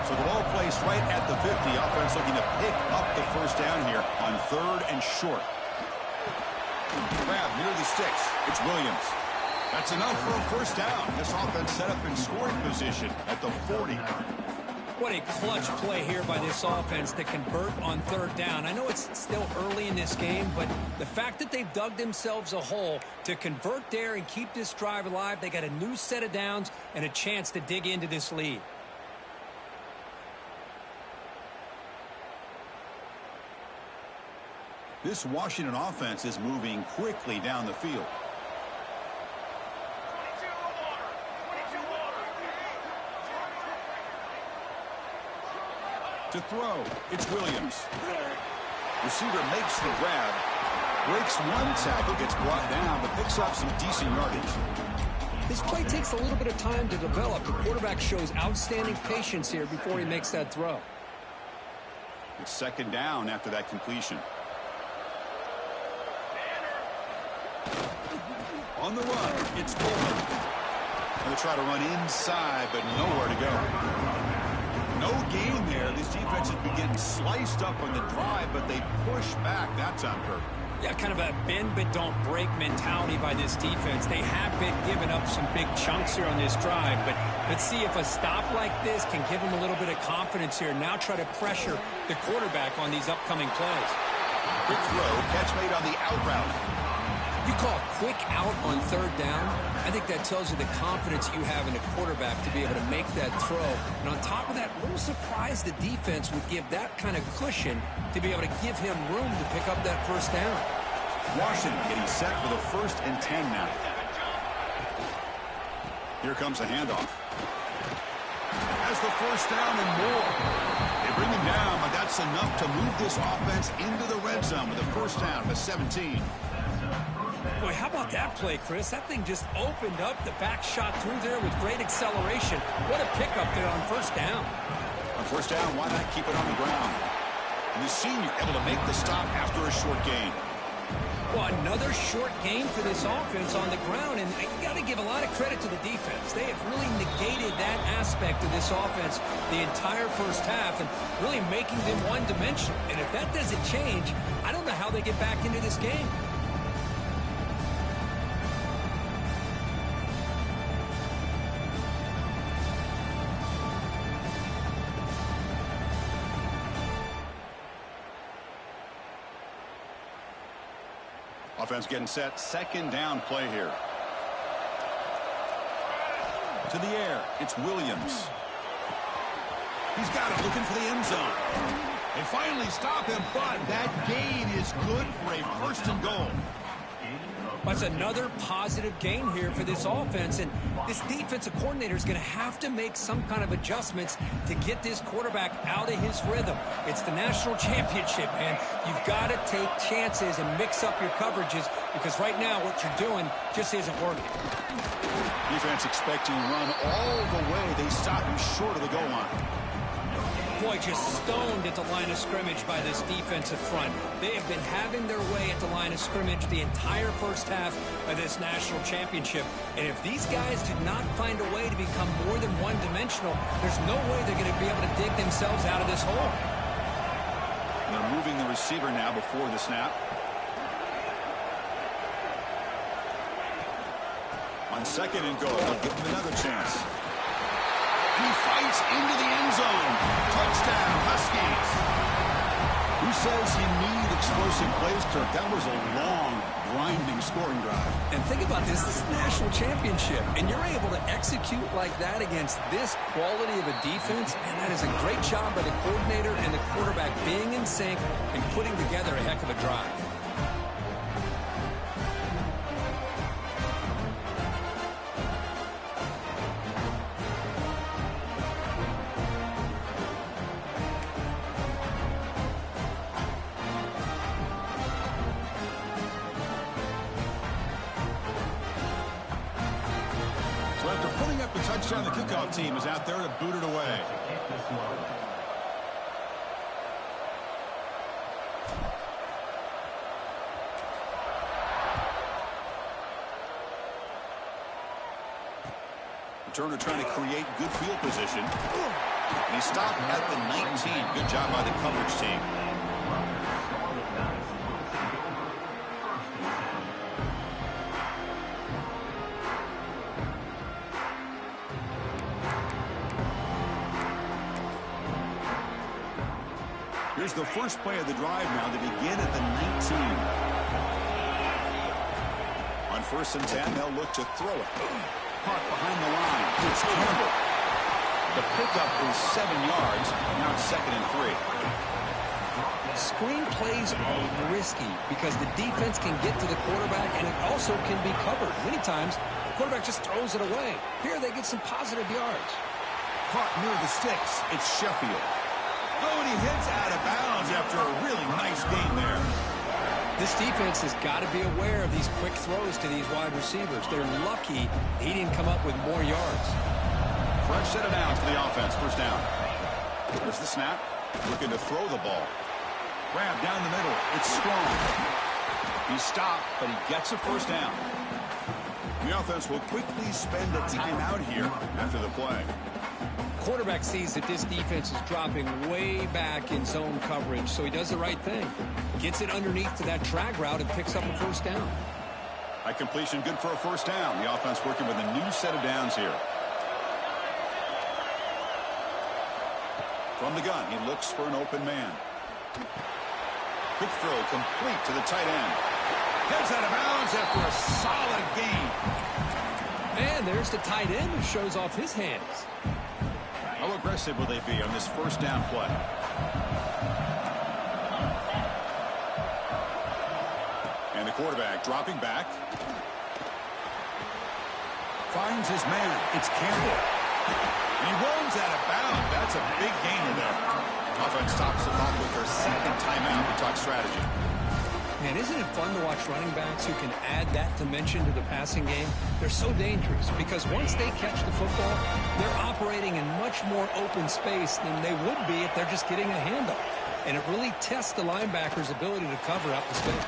So the ball placed right at the 50. Offense looking to pick up the first down here on 3rd and short. Grab near the sticks. It's Williams. That's enough for a first down. This offense set up in scoring position at the 40. What a clutch play here by this offense to convert on 3rd down. I know it's still early in this game, but the fact that they've dug themselves a hole to convert there and keep this drive alive, they got a new set of downs and a chance to dig into this lead. This Washington offense is moving quickly down the field. To throw, it's Williams. Receiver makes the grab, breaks one tackle, gets brought down, but picks up some decent yardage. This play takes a little bit of time to develop. The quarterback shows outstanding patience here before he makes that throw. It's 2nd down after that completion. On the run, it's Coleman. Going to try to run inside, but nowhere to go. No gain there. This defense has been getting sliced up on the drive, but they push back that time, Kurt. Yeah, kind of a bend but don't break mentality by this defense. They have been giving up some big chunks here on this drive, but let's see if a stop like this can give them a little bit of confidence here. Now try to pressure the quarterback on these upcoming plays. Quick throw, catch made on the out route. You call a quick out on 3rd down, I think that tells you the confidence you have in a quarterback to be able to make that throw. And on top of that, a little surprised the defense would give that kind of cushion to be able to give him room to pick up that first down. Washington getting set for the 1st and 10 now. Here comes a handoff. Has the first down and more. They bring him down, but that's enough to move this offense into the red zone with a first down to 17. Boy, how about that play, Chris? That thing just opened up. The back shot through there with great acceleration. What a pickup there on first down. On first down, why not keep it on the ground? And the senior able to make the stop after a short gain. Well, another short gain for this offense on the ground, and you got to give a lot of credit to the defense. They have really negated that aspect of this offense the entire first half and really making them one-dimensional. And if that doesn't change, I don't know how they get back into this game. Offense getting set. 2nd down play here. To the air. It's Williams. He's got it looking for the end zone. They finally stop him, but that gain is good for a 1st and goal. That's another positive gain here for this offense, and this defensive coordinator is going to have to make some kind of adjustments to get this quarterback out of his rhythm. It's the national championship, man. You've got to take chances and mix up your coverages because right now what you're doing just isn't working. Defense expecting run all the way. They stop him short of the goal line. Boy, just stoned at the line of scrimmage by this defensive front. They have been having their way at the line of scrimmage the entire first half of this national championship. And if these guys do not find a way to become more than one-dimensional, there's no way they're going to be able to dig themselves out of this hole. They're moving the receiver now before the snap. On 2nd and goal, they'll give him another chance. He fights into the end zone. Touchdown, Huskies. Who says you need explosive plays, Kirk? That was a long, grinding scoring drive. And think about this. This is the national championship, and you're able to execute like that against this quality of a defense, and that is a great job by the coordinator and the quarterback being in sync and putting together a heck of a drive. The touchdown, the kickoff team is out there to boot it away. Returner trying to create good field position. And he stopped at the 19. Good job by the coverage team. Here's the first play of the drive now to begin at the 19. On 1st and 10, they'll look to throw it. Caught behind the line. It's Campbell. The pickup is 7 yards. Now it's 2nd and 3. Screen plays are risky because the defense can get to the quarterback and it also can be covered. Many times, the quarterback just throws it away. Here they get some positive yards. Caught near the sticks. It's Sheffield. Oh, and he hits out of bounds after a really nice game there. This defense has got to be aware of these quick throws to these wide receivers. They're lucky he didn't come up with more yards. Fresh set of downs for the offense. First down. There's the snap. Looking to throw the ball. Grab down the middle. It's Strong. He's stopped, but he gets a first down. The offense will quickly spend a timeout here after the play. Quarterback sees that this defense is dropping way back in zone coverage, so he does the right thing. Gets it underneath to that drag route and picks up a first down. High completion, good for a first down. The offense working with a new set of downs here. From the gun, he looks for an open man. Quick throw complete to the tight end. Heads out of bounds after a solid gain. And there's the tight end who shows off his hands. How aggressive will they be on this first down play? And the quarterback dropping back. Finds his man. It's Campbell. And he runs out of bounds. That's a big gainer there. Offense stops the clock with their second timeout to talk strategy. Man, isn't it fun to watch running backs who can add that dimension to the passing game? They're so dangerous because once they catch the football, they're operating in much more open space than they would be if they're just getting a handoff. And it really tests the linebacker's ability to cover out the space.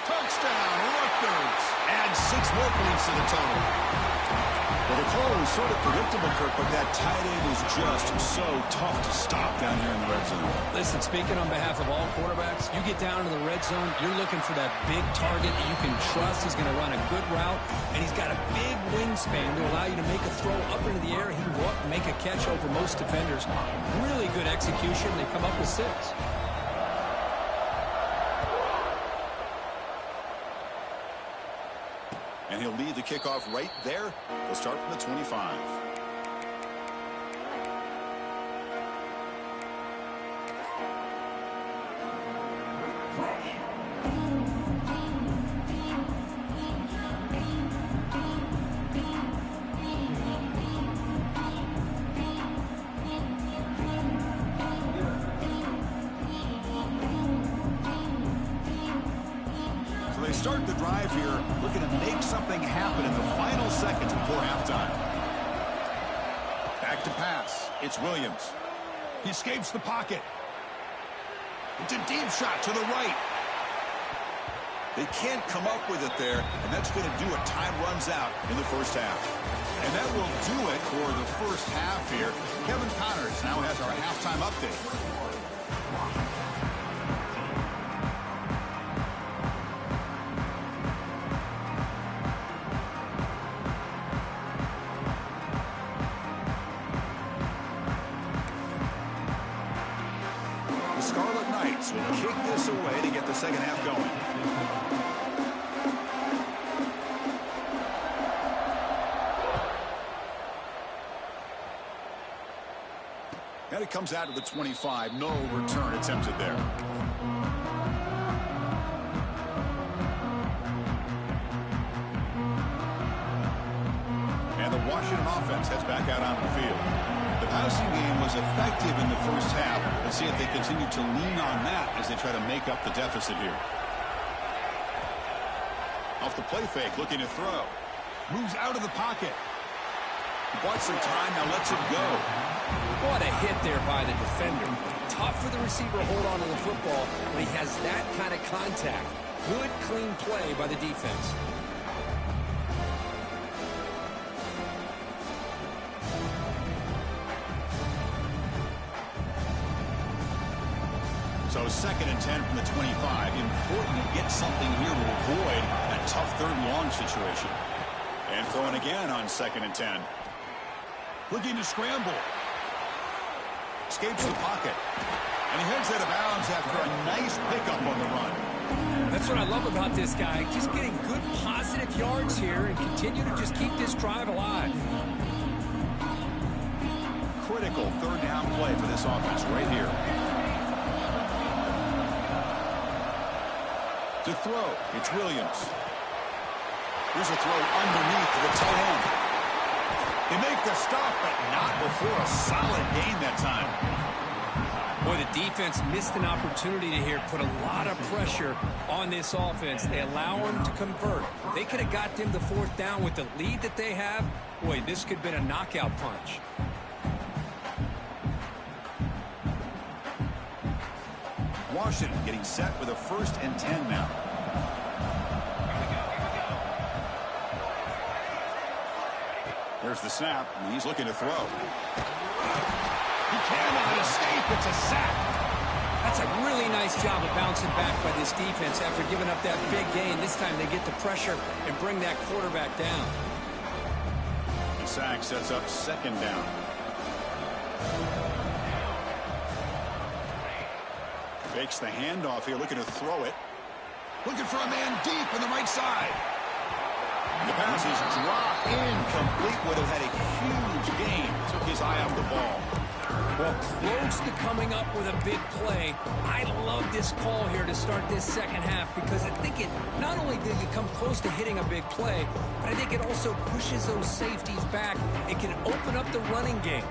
Touchdown, Rutgers. Add 6 more points to the total. Well, the call was sort of predictable, Kirk, but that tight end is just so tough to stop down here in the red zone. Listen, speaking on behalf of all quarterbacks, you get down to the red zone, you're looking for that big target that you can trust is going to run a good route, and he's got a big wingspan to allow you to make a throw up into the air. He can go up and make a catch over most defenders. Really good execution. They come up with 6. And he'll lead the kickoff right there. They'll start from the 25. They start the drive here, looking to make something happen in the final seconds before halftime. Back to pass. It's Williams. He escapes the pocket. It's a deep shot to the right. They can't come up with it there, and that's going to do it. Time runs out in the first half. And that will do it for the first half here. Kevin Connors now has our halftime update. Scarlet Knights will kick this away to get the second half going. And it comes out to the 25. No return attempted there. And the Washington offense heads back out onto the field. The passing game was effective in the first half. Let's see if they continue to lean on that as they try to make up the deficit here. Off the play fake, looking to throw. Moves out of the pocket. Bought some time, now lets it go. What a hit there by the defender. Tough for the receiver to hold on to the football when he has that kind of contact. Good, clean play by the defense. So 2nd and 10 from the 25. Important to get something here to avoid that tough 3rd and long situation. And throwing again on 2nd and 10. Looking to scramble. Escapes the pocket. And he heads out of bounds after a nice pickup on the run. That's what I love about this guy. Just getting good positive yards here and continue to just keep this drive alive. Critical 3rd down play for this offense right here. To throw, it's Williams. Here's a throw underneath to the tight end. They make the stop, but not before a solid gain that time. Boy, the defense missed an opportunity to here put a lot of pressure on this offense. They allow them to convert. They could have got them to 4th down with the lead that they have. Boy, this could have been a knockout punch. Washington getting set with a 1st and 10 now. There's the snap, and he's looking to throw. He cannot escape. It's a sack. That's a really nice job of bouncing back by this defense after giving up that big gain. This time they get the pressure and bring that quarterback down. The sack sets up 2nd down. Fakes the handoff here, looking to throw it. Looking for a man deep on the right side. The pass is dropped incomplete. Would have had a huge gain. Took his eye off the ball. Well, close to coming up with a big play. I love this call here to start this 2nd half because I think it not only did you come close to hitting a big play, but I think it also pushes those safeties back. It can open up the running game.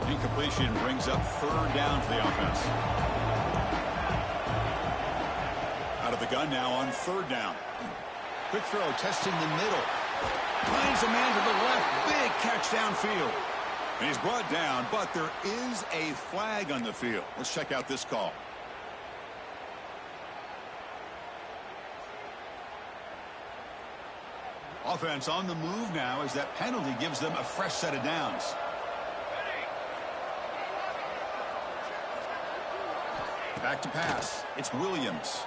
Incompletion brings up 3rd down for the offense. Out of the gun now on 3rd down. Quick throw, testing the middle. Finds a man to the left. Big catch downfield. And he's brought down, but there is a flag on the field. Let's check out this call. Offense on the move now as that penalty gives them a fresh set of downs. Back to pass. It's Williams.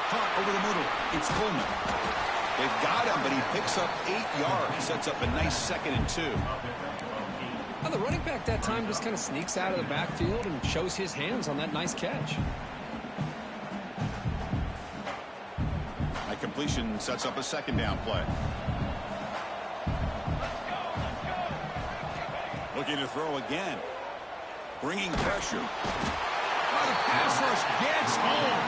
Caught over the middle. It's Coleman. They've got him, but he picks up 8 yards. Sets up a nice 2nd and 2. Well, the running back that time just kind of sneaks out of the backfield and shows his hands on that nice catch. That completion sets up a 2nd down play. Looking to throw again. Bringing pressure. Oh, the pass rush gets home.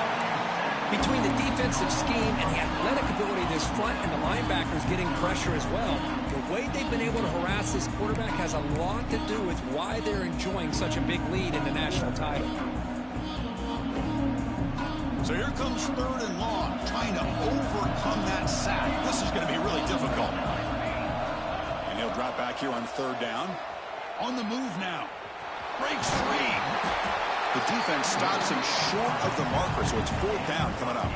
Between the defensive scheme and the athletic ability of this front and the linebackers getting pressure as well, the way they've been able to harass this quarterback has a lot to do with why they're enjoying such a big lead in the national title. So here comes 3rd and long, trying to overcome that sack. This is going to be really difficult. And he'll drop back here on 3rd down. On the move now. Breaks free. The defense stops him short of the marker, so it's 4th down coming up.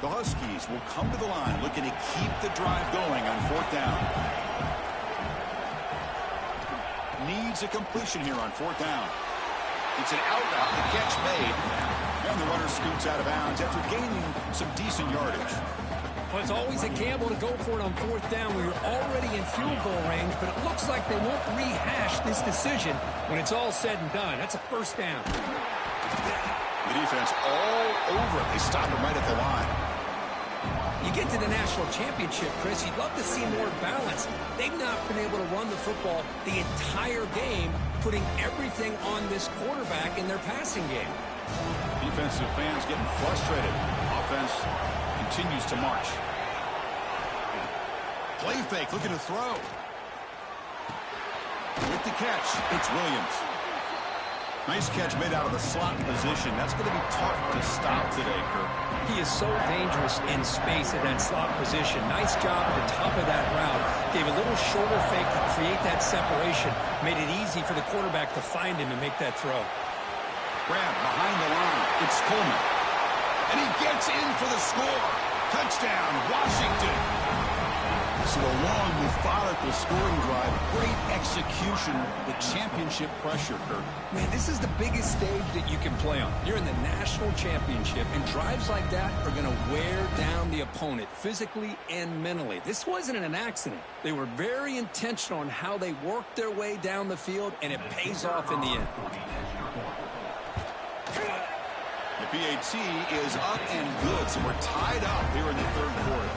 The Huskies will come to the line looking to keep the drive going on 4th down. Needs a completion here on 4th down. It's an out route, the catch made, and the runner scoots out of bounds after gaining some decent yardage. Well, it's always a gamble to go for it on 4th down where you're already in field goal range, but it looks like they won't rehash this decision when it's all said and done. That's a 1st down. The defense all over it. They stop him right at the line. You get to the national championship, Chris, you'd love to see more balance. They've not been able to run the football the entire game, putting everything on this quarterback in their passing game. Defensive fans getting frustrated. Offense continues to march. Play fake, looking to throw. With the catch, it's Williams. Nice catch made out of the slot position. That's going to be tough to stop today, Kirk. He is so dangerous in space at that slot position. Nice job at the top of that route. Gave a little shoulder fake to create that separation. Made it easy for the quarterback to find him and make that throw. Grab behind the line. It's Coleman. And he gets in for the score. Touchdown, Washington. So a long, methodical scoring drive. Great execution. The championship pressure, Kirk. Man, this is the biggest stage that you can play on. You're in the national championship, and drives like that are going to wear down the opponent physically and mentally. This wasn't an accident. They were very intentional on how they worked their way down the field, and it pays off in the end. The PAT is up and good, so we're tied up here in the third quarter.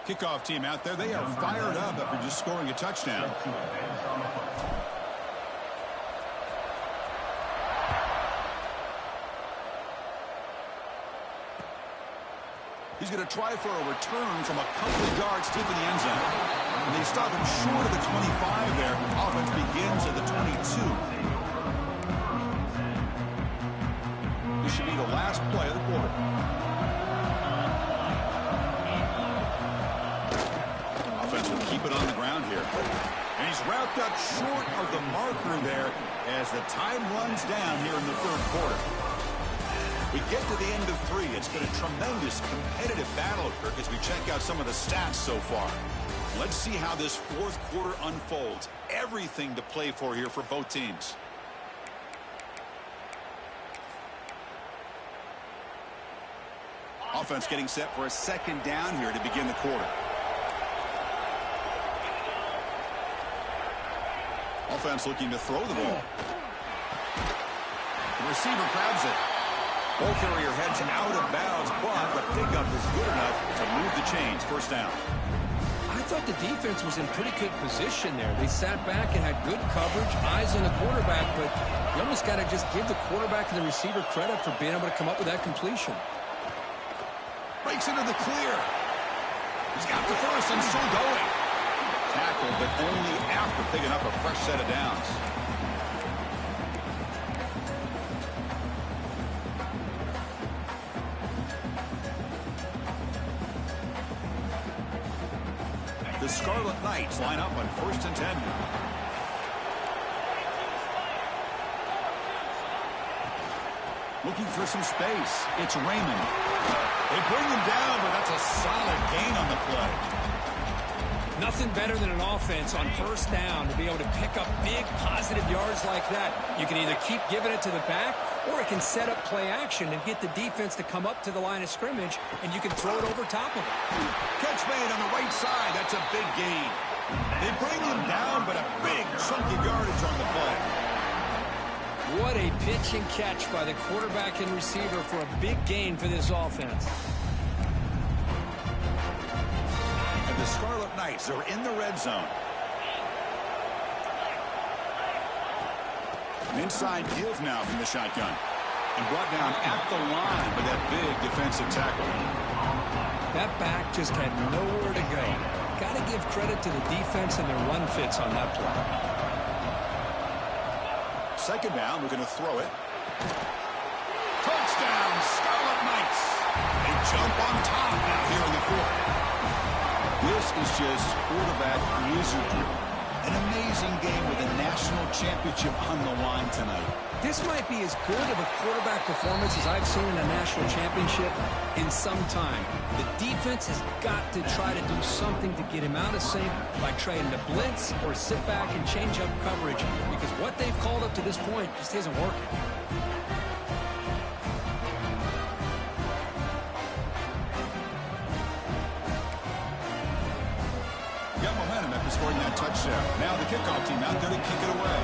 Kickoff team out there. They are fired up after just scoring a touchdown. He's going to try for a return from a couple of yards deep in the end zone. And they stop him short of the 25 there. Offense begins at the 22. This should be the last play of the quarter. Will keep it on the ground here. And he's wrapped up short of the marker there as the time runs down here in the third quarter. We get to the end of 3. It's been a tremendous competitive battle, Kirk, as we check out some of the stats so far. Let's see how this fourth quarter unfolds. Everything to play for here for both teams. Offense getting set for a second down here to begin the quarter. Offense looking to throw the ball. The receiver grabs it. Ball carrier heads out of bounds, but the pickup is good enough to move the chains. First down. I thought the defense was in pretty good position there. They sat back and had good coverage, eyes on the quarterback, but you almost got to just give the quarterback and the receiver credit for being able to come up with that completion. Breaks into the clear. He's got the first and still going. Tackle, but only after picking up a fresh set of downs. The Scarlet Knights line up on 1st and 10. Looking for some space. It's Raymond. They bring him down, but that's a solid gain on the play. Nothing better than an offense on first down to be able to pick up big positive yards like that. You can either keep giving it to the back, or it can set up play action and get the defense to come up to the line of scrimmage, and you can throw it over top of it. Catch made on the right side. That's a big gain. They bring him down, but a big chunk of yardage on the play. What a pitch and catch by the quarterback and receiver for a big gain for this offense. And the Scarlet Knights are in the red zone. An inside give now from the shotgun. And brought down at the line with that big defensive tackle. That back just had nowhere to go. Got to give credit to the defense and their run fits on that play. Second down, we're going to throw it. Touchdown, Scarlet Knights. They jump on top now here in the fourth. This is just quarterback wizardry. An amazing game with a national championship on the line tonight. This might be as good of a quarterback performance as I've seen in a national championship in some time. The defense has got to try to do something to get him out of sync by trying to blitz or sit back and change up coverage, because what they've called up to this point just isn't working. touchdown. Now the kickoff team out there to kick it away.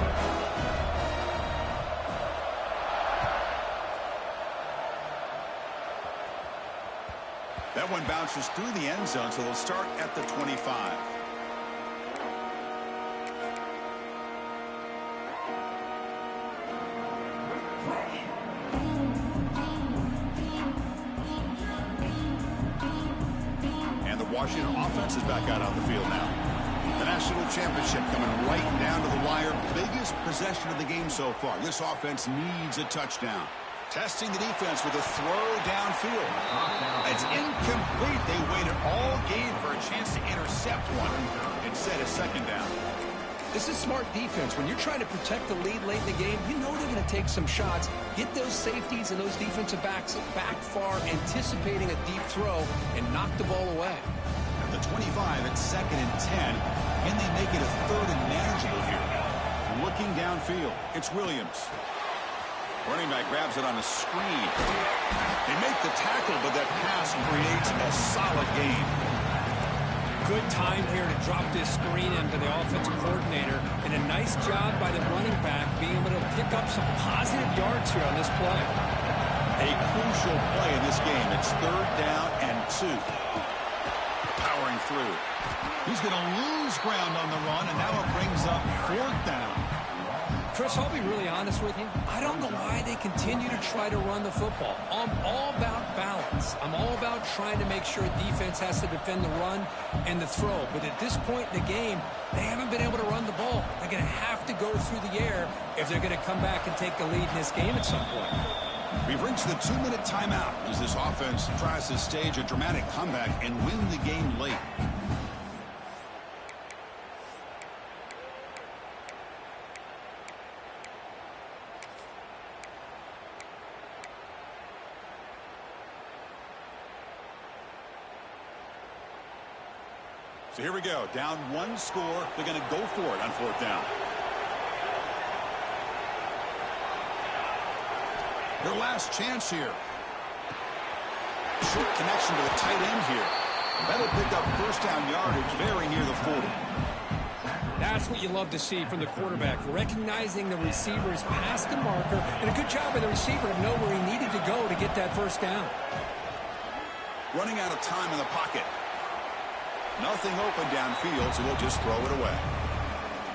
That one bounces through the end zone, so they'll start at the 25. And the Washington offense is back out on the field now. The national championship coming right down to the wire. Biggest possession of the game so far. This offense needs a touchdown. Testing the defense with a throw downfield. It's incomplete. They waited all game for a chance to intercept one. Instead, a second down. This is smart defense. When you're trying to protect the lead late in the game, you know they're going to take some shots. Get those safeties and those defensive backs back far, anticipating a deep throw, and knock the ball away. At the 25, it's 2nd and 10. Can they make it a 3rd and manageable here? Looking downfield, it's Williams. Running back grabs it on a screen. They make the tackle, but that pass creates a solid gain. Good time here to drop this screen into the offensive coordinator, and a nice job by the running back being able to pick up some positive yards here on this play. A crucial play in this game. It's 3rd down and 2. Powering through. He's going to lose ground on the run, and now it brings up 4th down. Chris, I'll be really honest with you. I don't know why they continue to try to run the football. I'm all about balance. I'm all about trying to make sure defense has to defend the run and the throw. But at this point in the game, they haven't been able to run the ball. They're going to have to go through the air if they're going to come back and take the lead in this game at some point. We've reached the 2-minute timeout as this offense tries to stage a dramatic comeback and win the game late. So here we go. Down 1 score. They're going to go for it on 4th down. Their last chance here. Short connection to the tight end here. That'll pick up 1st down yardage very near the 40. That's what you love to see from the quarterback, recognizing the receiver's past the marker, and a good job by the receiver to know where he needed to go to get that 1st down. Running out of time in the pocket. Nothing open downfield, so they'll just throw it away.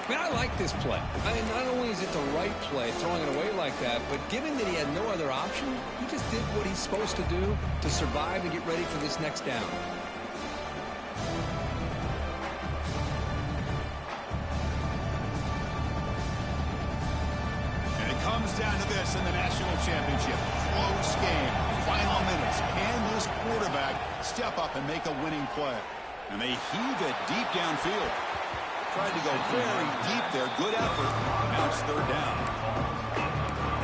Man, I like this play. I mean, not only is it the right play, throwing it away like that, but given that he had no other option, he just did what he's supposed to do to survive and get ready for this next down. And it comes down to this in the national championship. Close game. Final minutes. Can this quarterback step up and make a winning play? And they heave it deep downfield. Tried to go very deep there. Good effort. Now it's 3rd down.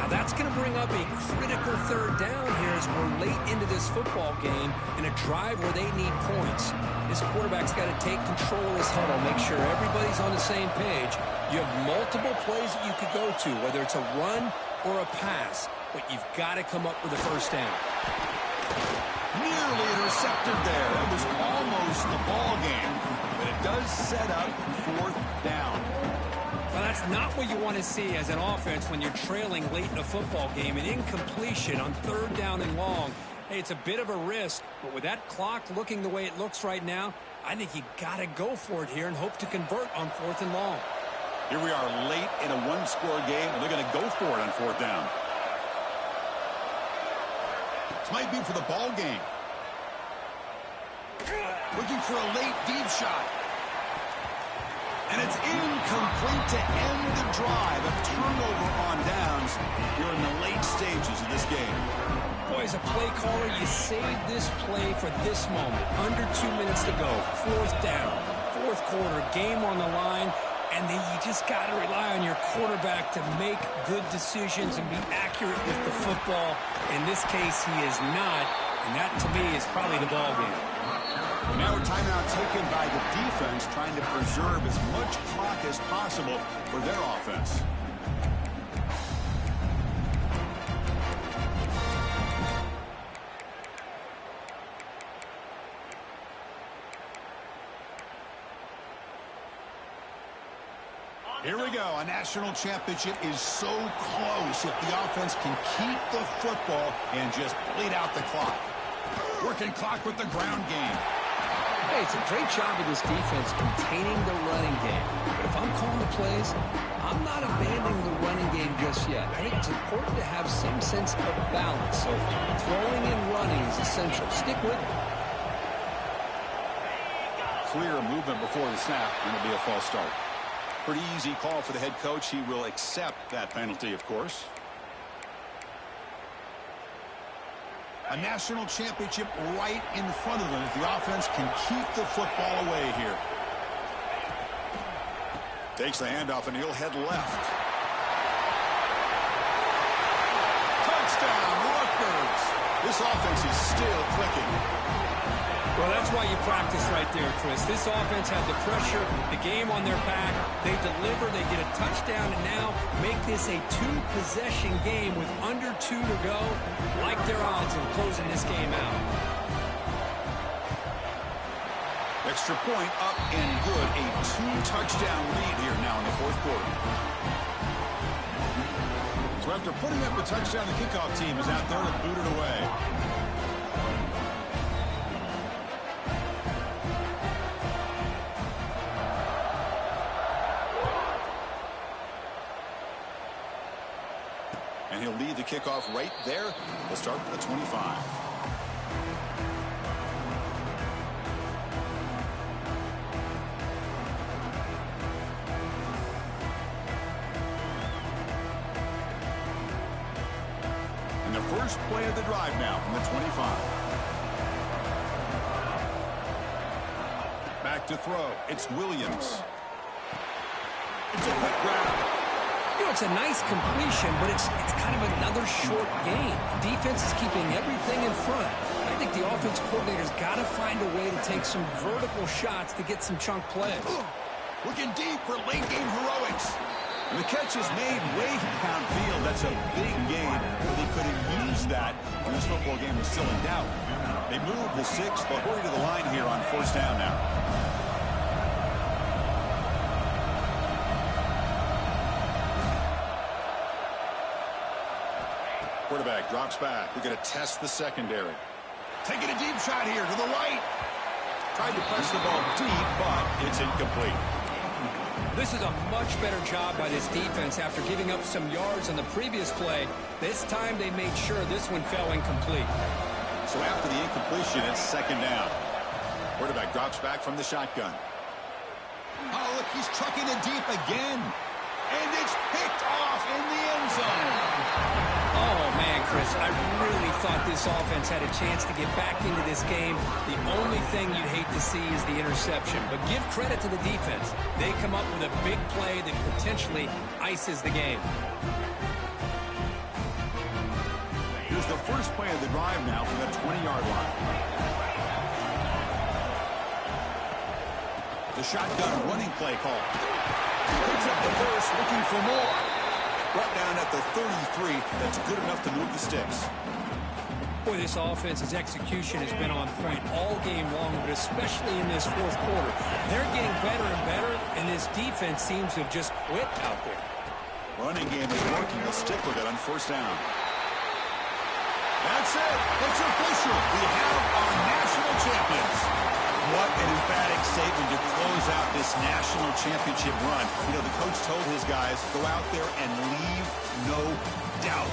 Now that's going to bring up a critical 3rd down here as we're late into this football game in a drive where they need points. This quarterback's got to take control of this huddle, make sure everybody's on the same page. You have multiple plays that you could go to, whether it's a run or a pass, but you've got to come up with a 1st down. Nearly intercepted there. That was almost the ball game. But it does set up 4th down. Well, that's not what you want to see as an offense when you're trailing late in a football game. An incompletion on 3rd down and long. Hey, it's a bit of a risk, but with that clock looking the way it looks right now, I think you got to go for it here and hope to convert on 4th and long. Here we are late in a 1-score game, and they're going to go for it on 4th down. This might be for the ball game. Looking for a late deep shot. And it's incomplete to end the drive. A turnover on downs here in the late stages of this game. Boy, as a play caller, you saved this play for this moment. Under 2 minutes to go. 4th down. 4th quarter. Game on the line. And then you just got to rely on your quarterback to make good decisions and be accurate with the football. In this case, he is not. And that, to me, is probably the ball game. Now a timeout taken by the defense, trying to preserve as much clock as possible for their offense. we go. A national championship is so close if the offense can keep the football and just bleed out the clock. Working clock with the ground game. Hey, it's a great job of this defense containing the running game. But if I'm calling the plays, I'm not abandoning the running game just yet. I think it's important to have some sense of balance. So throwing and running is essential. Stick with it. Clear movement before the snap, and it'll be a false start. Pretty easy call for the head coach. He will accept that penalty, of course. A national championship right in front of them if the offense can keep the football away here. Takes the handoff, and he'll head left. Touchdown, Rutgers! This offense is still clicking. Well, that's why you practice right there, Chris. This offense had the pressure, the game on their back. They deliver, they get a touchdown, and now make this a two-possession game with under 2 to go. Like their odds of closing this game out. Extra point up and good. A 2-touchdown lead here now in the fourth quarter. So after putting up a touchdown, the kickoff team is out there to boot it away. And he'll lead the kickoff right there. We'll start with the 25. And the first play of the drive now from the 25. Back to throw. It's Williams. It's a quick grab. You know, it's a nice completion, but it's kind of another short game. Defense is keeping everything in front. I think the offensive coordinator's got to find a way to take some vertical shots to get some chunk plays. Looking deep for late game heroics. And the catch is made way downfield. That's a big gain. They could have used that when this football game was still in doubt. They moved the 6. They'll hurry to the line here on fourth down now. Quarterback drops back. We're going to test the secondary. Taking a deep shot here to the right. Tried to press the ball deep, but it's incomplete. This is a much better job by this defense after giving up some yards on the previous play. This time they made sure this one fell incomplete. So after the incompletion, it's second down. Quarterback drops back from the shotgun. Oh, look, he's trucking it deep again. And it's picked off in the end zone. Oh, man, Chris, I really thought this offense had a chance to get back into this game. The only thing you'd hate to see is the interception. But give credit to the defense. They come up with a big play that potentially ices the game. Here's the first play of the drive now from the 20-yard line. The shotgun running play call. Picks up the first, looking for more. Brought down at the 33. That's good enough to move the sticks. Boy, this offense's execution has been on point all game long, but especially in this fourth quarter. They're getting better and better, and this defense seems to have just quit out there. Running game is working. They'll stick with it on first down. That's it. It's official. We have our national champions. What an emphatic statement to close out this national championship run. You know, the coach told his guys, go out there and leave no doubt.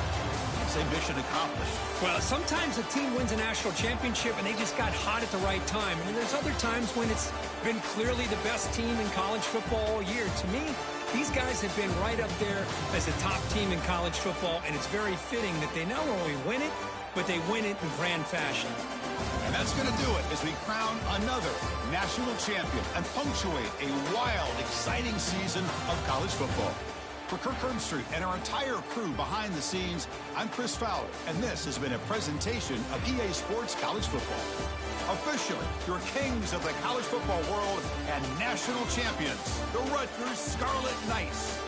Say mission accomplished. Well, sometimes a team wins a national championship and they just got hot at the right time. And there's other times when it's been clearly the best team in college football all year. To me, these guys have been right up there as a top team in college football, and it's very fitting that they not only win it, but they win it in grand fashion. And that's going to do it as we crown another national champion and punctuate a wild, exciting season of college football. For Kirk Herbstreit and our entire crew behind the scenes, I'm Chris Fowler, and this has been a presentation of EA Sports College Football. Officially, your kings of the college football world and national champions, the Rutgers Scarlet Knights.